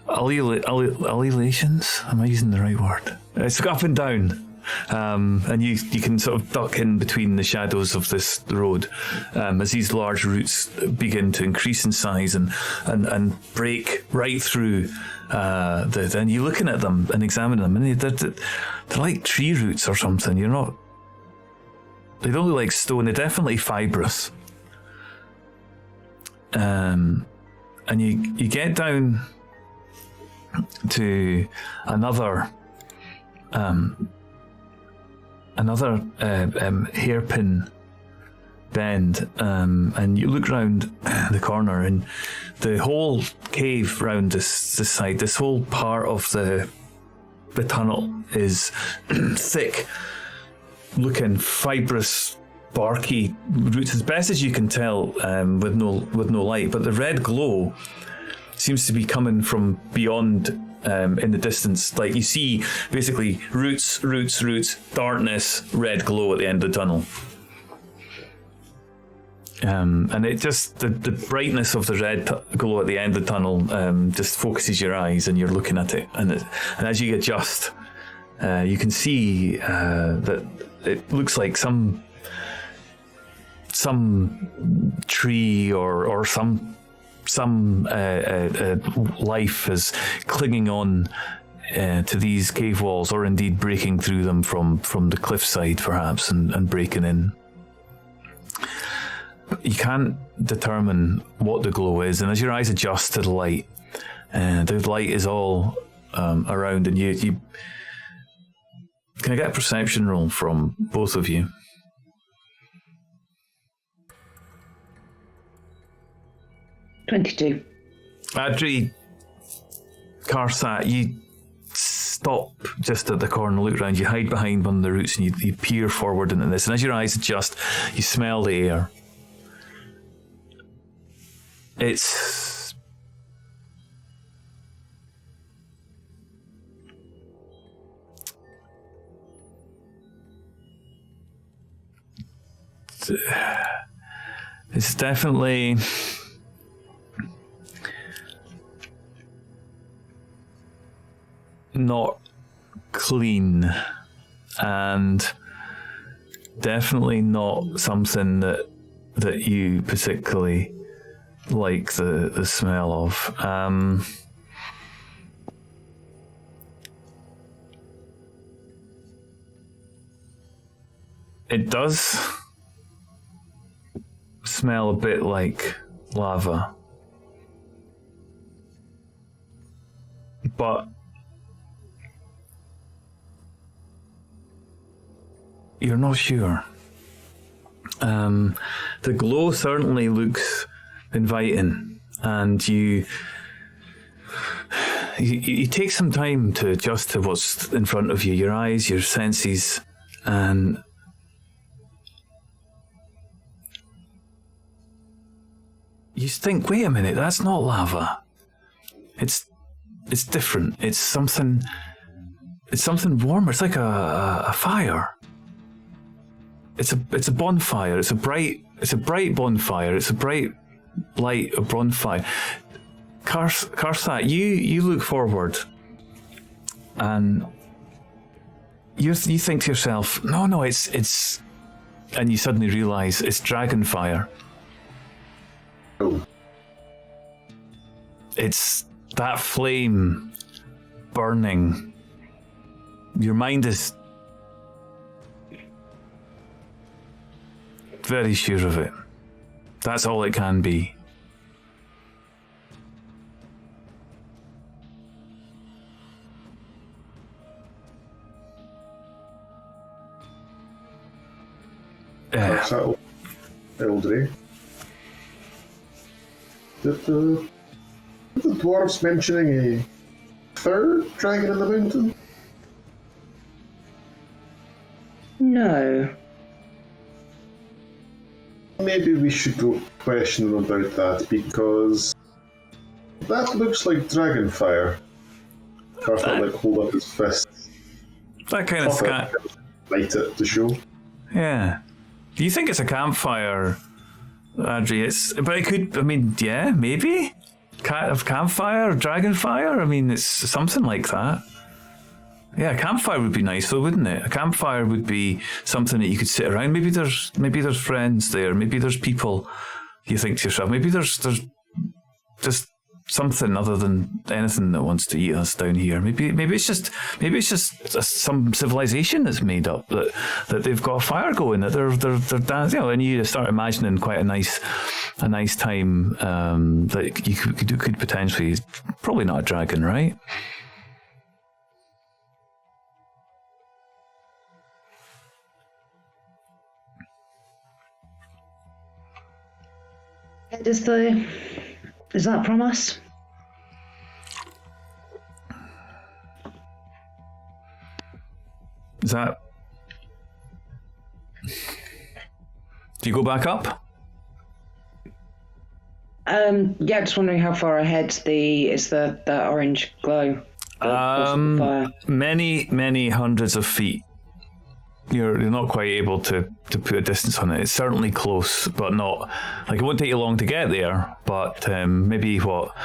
alleviations. Am I using the right word? It's up and down. And you can sort of duck in between the shadows of this road as these large roots begin to increase in size and break right through. Then you're looking at them and examining them, and they're like tree roots or something. They don't look like stone. They're definitely fibrous. And you get down to another hairpin bend, and you look round the corner, and the whole cave round this side, this whole part of the tunnel is thick looking fibrous barky roots, as best as you can tell, with no light, but the red glow seems to be coming from beyond, in the distance. Like, you see basically roots, darkness, red glow at the end of the tunnel. And it just, the brightness of the red glow at the end of the tunnel just focuses your eyes, and you're looking at it. And as you adjust, you can see that it looks like some tree or some life is clinging on to these cave walls, or indeed breaking through them from the cliffside, perhaps, and breaking in. You can't determine what the glow is, and as your eyes adjust to the light is all around, and you can I get a perception roll from both of you? $22. Adri, Karsat, you stop just at the corner, look around, you hide behind one of the roots, and you peer forward into this, and as your eyes adjust, you smell the air. It's definitely not clean, and definitely not something that you particularly like the smell of. It does smell a bit like lava. but you're not sure. The glow certainly looks inviting, and you take some time to adjust to what's in front of you, your eyes, your senses, and you think, wait a minute, that's not lava. It's different. It's something warmer. It's like a fire. It's a bonfire. It's a bright bonfire. It's a bright light of bonfire. Karsat, you look forward, and you think to yourself, no, it's, and you suddenly realise it's dragon fire. Oh. It's that flame burning. Your mind is very sure of it. That's all it can be. Eldre. Did the dwarves mentioning a third dragon in the mountain? No. Maybe we should go question them about that, because that looks like dragon fire. Carthon like hold up his fist. That kind of scat. Light it to show. Yeah. Do you think it's a campfire, Adri? But it could, I mean, yeah, maybe? Campfire, dragon fire? I mean, it's something like that. Yeah, a campfire would be nice though, wouldn't it? A campfire would be something that you could sit around. Maybe there's friends there. Maybe there's people. You think to yourself, maybe there's just something other than anything that wants to eat us down here. Maybe it's just some civilization that's made up that they've got a fire going, that they're dancing. You know, and you start imagining quite a nice time that you could potentially, probably not a dragon, right? Is that from us? Is that... Do you go back up? Yeah, just wondering how far ahead the orange glow. Fire. Many hundreds of feet. You're not quite able to put a distance on it. It's certainly close, but not like it won't take you long to get there. But maybe what?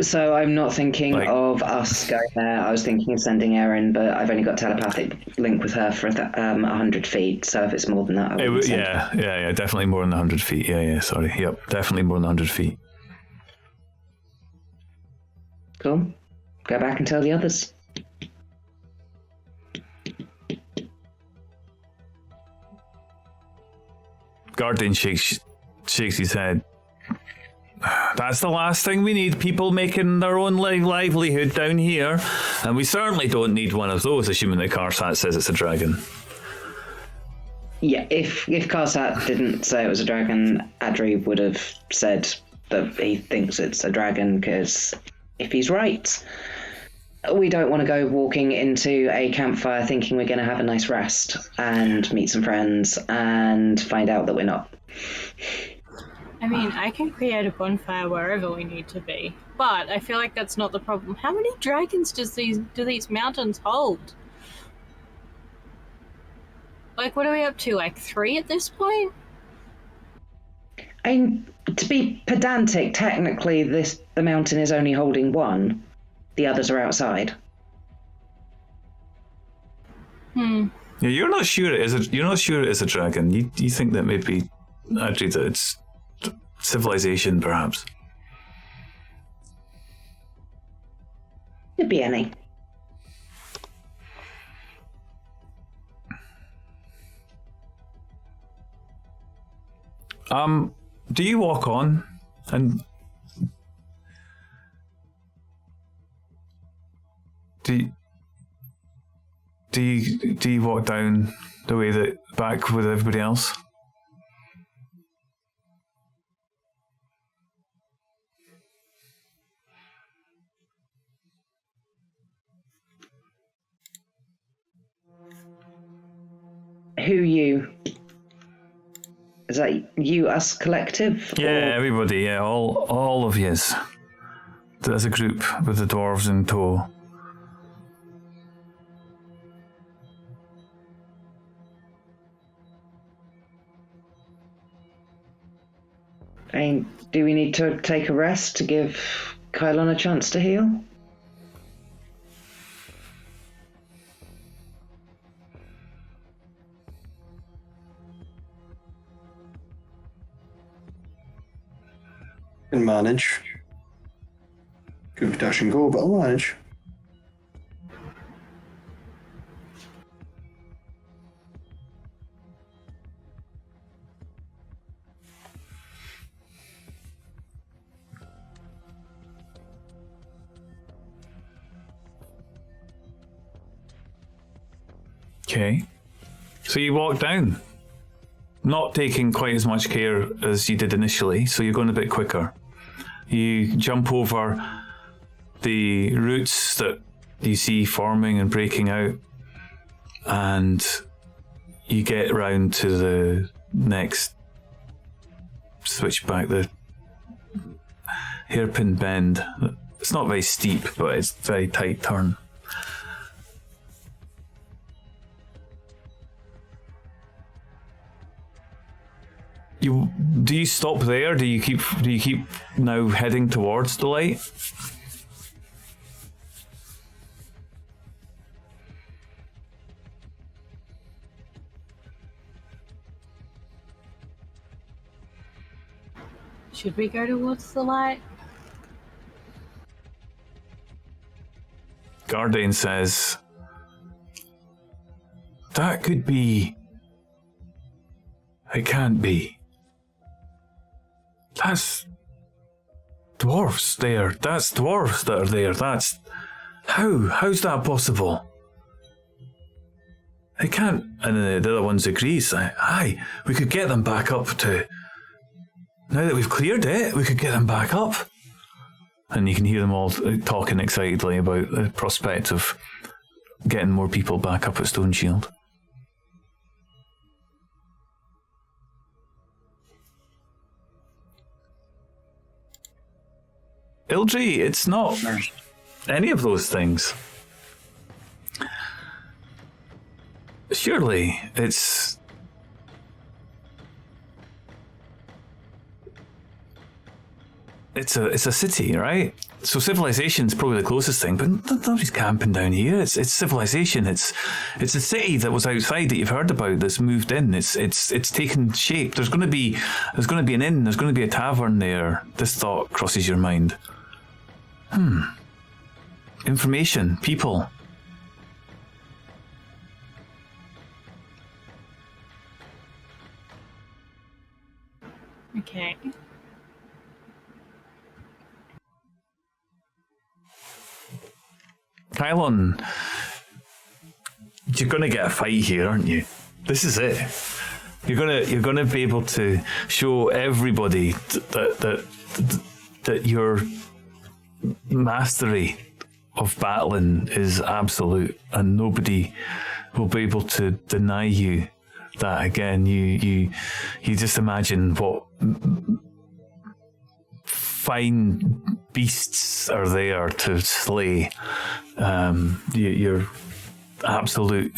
So I'm not thinking of us going there. I was thinking of sending Erin, but I've only got telepathic link with her for 100 feet. So if it's more than that, yeah, definitely more than 100 feet. Yeah, sorry. Yep, definitely more than 100 feet. Cool. Go back and tell the others. Guardian shakes his head. That's the last thing we need, people making their own livelihood down here. And we certainly don't need one of those, assuming that Karsat says it's a dragon. Yeah, if Karsat didn't say it was a dragon, Adri would have said that he thinks it's a dragon, because if he's right, we don't want to go walking into a campfire thinking we're going to have a nice rest and meet some friends and find out that we're not. I mean, I can create a bonfire wherever we need to be, but I feel like that's not the problem. How many dragons do these mountains hold? Like, what are we up to? Like 3 at this point? I mean, to be pedantic, technically the mountain is only holding 1. The others are outside. Yeah, you're not sure it is a dragon. You think that maybe actually that it's civilization, perhaps. Could be any. Do you walk on? And Do you walk down the way that back with everybody else? Who you? Is that you, us collective? Yeah, everybody. Yeah, all of yous. As a group with the dwarves in tow. And do we need to take a rest to give Kylon a chance to heal? Can manage. Could be dash and go, but I'll manage. Okay. So you walk down, not taking quite as much care as you did initially, so you're going a bit quicker. You jump over the roots that you see forming and breaking out, and you get round to the next switchback, the hairpin bend. It's not very steep, but it's a very tight turn. Do you stop there? Do you keep now heading towards the light? Should we go towards the light? Gardain says, that could be... It can't be. That's dwarves there. That's dwarves that are there. That's... How's that possible? They can't... And the other ones agrees. Aye, we could get them back up to... Now that we've cleared it, we could get them back up. And you can hear them all talking excitedly about the prospect of getting more people back up at Stone Shield. Ildri, it's not any of those things. Surely it's a city, right? So civilization's probably the closest thing, but nobody's camping down here. It's civilization. It's a city that was outside that you've heard about that's moved in. It's taken shape. There's going to be an inn. There's going to be a tavern there. This thought crosses your mind. Information, people. Okay. Kylon, you're gonna get a fight here, aren't you? This is it. You're gonna be able to show everybody that your mastery of battling is absolute, and nobody will be able to deny you that again. You just imagine what fine beasts are there to slay. You're absolute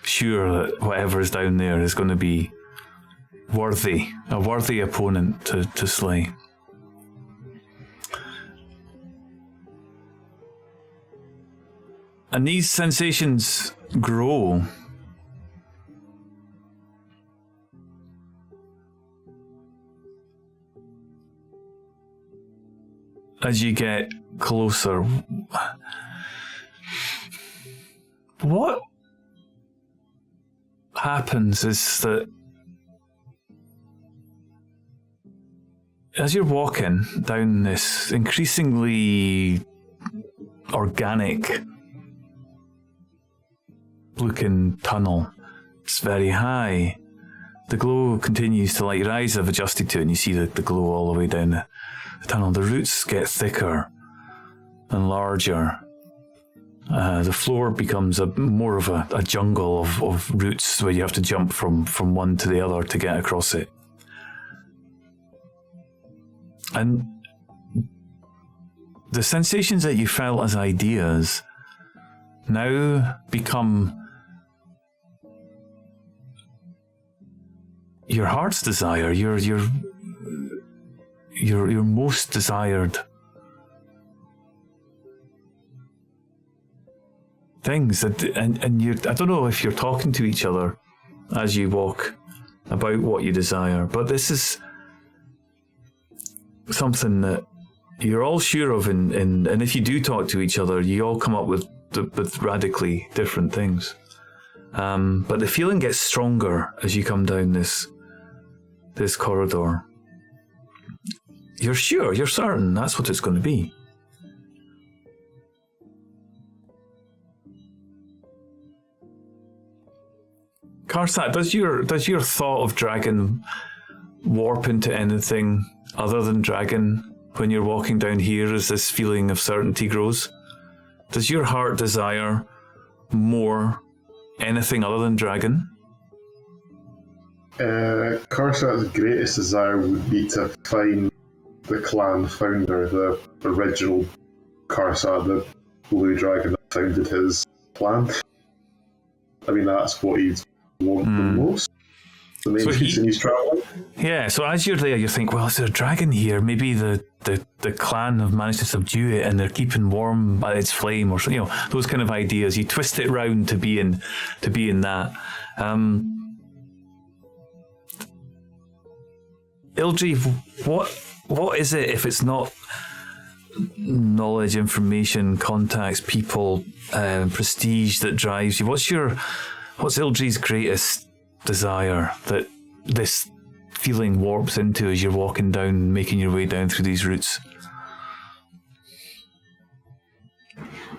sure that whatever is down there is going to be a worthy opponent to slay. And these sensations grow. As you get closer. What happens is that as you're walking down this increasingly organic deep-looking tunnel. It's very high. The glow continues to light. Your eyes have adjusted to it, and you see the glow all the way down the tunnel. The roots get thicker and larger. The floor becomes more of a jungle of roots where you have to jump from one to the other to get across it. And the sensations that you felt as ideas now become your heart's desire, your most desired things. And you, I don't know if you're talking to each other as you walk about what you desire, but this is something that you're all sure of, and if you do talk to each other, you all come up with radically different things. But the feeling gets stronger as you come down this corridor. You're sure, you're certain that's what it's going to be. Karsat, does your thought of dragon warp into anything other than dragon when you're walking down here as this feeling of certainty grows? Does your heart desire more anything other than dragon? Karsat's greatest desire would be to find the clan founder, the original Karsat, the blue dragon that founded his clan. I mean, that's what he'd want the most. The main reason he's traveling. Yeah, so as you're there, you think, well, is there a dragon here? Maybe the clan have managed to subdue it and they're keeping warm by its flame, or those kind of ideas. You twist it round to be in that. Ildri, what is it if it's not knowledge, information, contacts, people, prestige that drives you? What's Ildri's greatest desire that this feeling warps into as you're walking down, making your way down through these routes?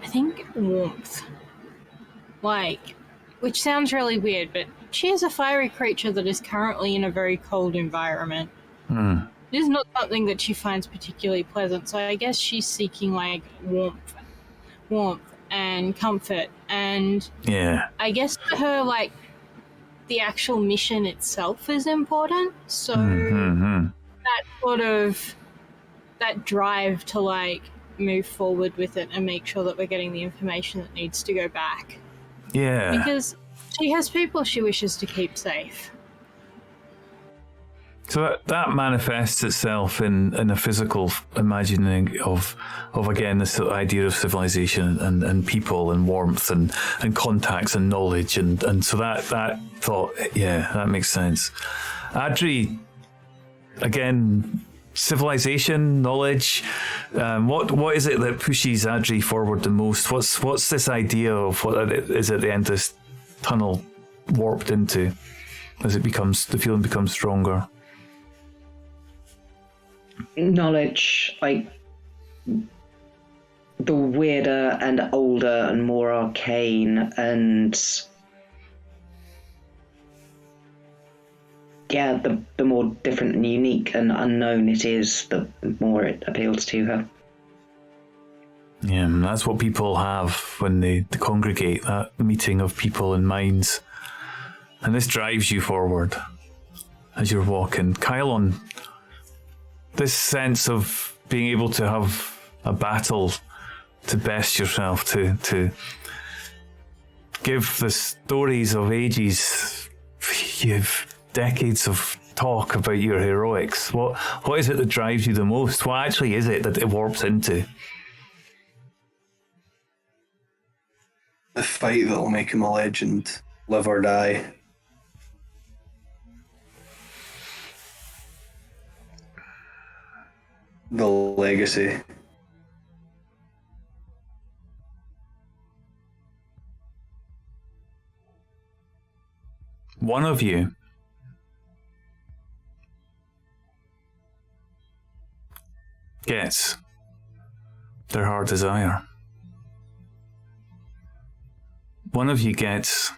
I think warmth. Which sounds really weird, but she is a fiery creature that is currently in a very cold environment. It is not something that she finds particularly pleasant, so I guess she's seeking warmth and comfort, and I guess to her, the actual mission itself is important, so that sort of that drive to move forward with it and make sure that we're getting the information that needs to go back, because she has people she wishes to keep safe. So that manifests itself in a physical imagining of again this idea of civilization and people and warmth and contacts and knowledge and so that thought, that makes sense. Adri, again, civilization, knowledge. What is it that pushes Adri forward the most? What's this idea of what it is at the end of this tunnel warped into as the feeling becomes stronger? Knowledge, the weirder and older and more arcane and the more different and unique and unknown it is, the more it appeals to her. Yeah, that's what people have when they congregate, that meeting of people and minds. And this drives you forward as you're walking. Kylon, this sense of being able to have a battle to best yourself, to give the stories of ages, you've decades of talk about your heroics. What is it that drives you the most? What actually is it that it warps into? The fight that'll make him a legend, live or die. The legacy. One of you gets their heart desire. one of you gets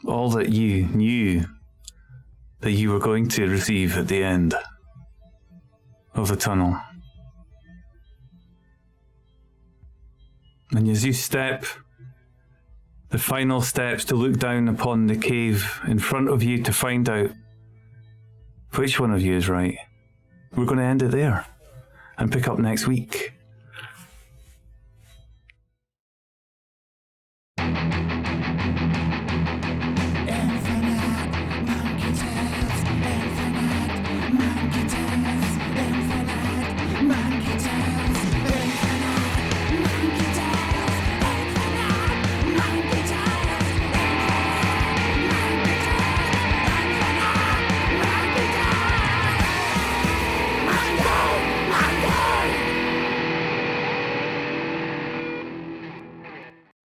all that you knew that you were going to receive at the end of the tunnel. And as you step, the final steps to look down upon the cave in front of you to find out which one of you is right, we're going to end it there and pick up next week.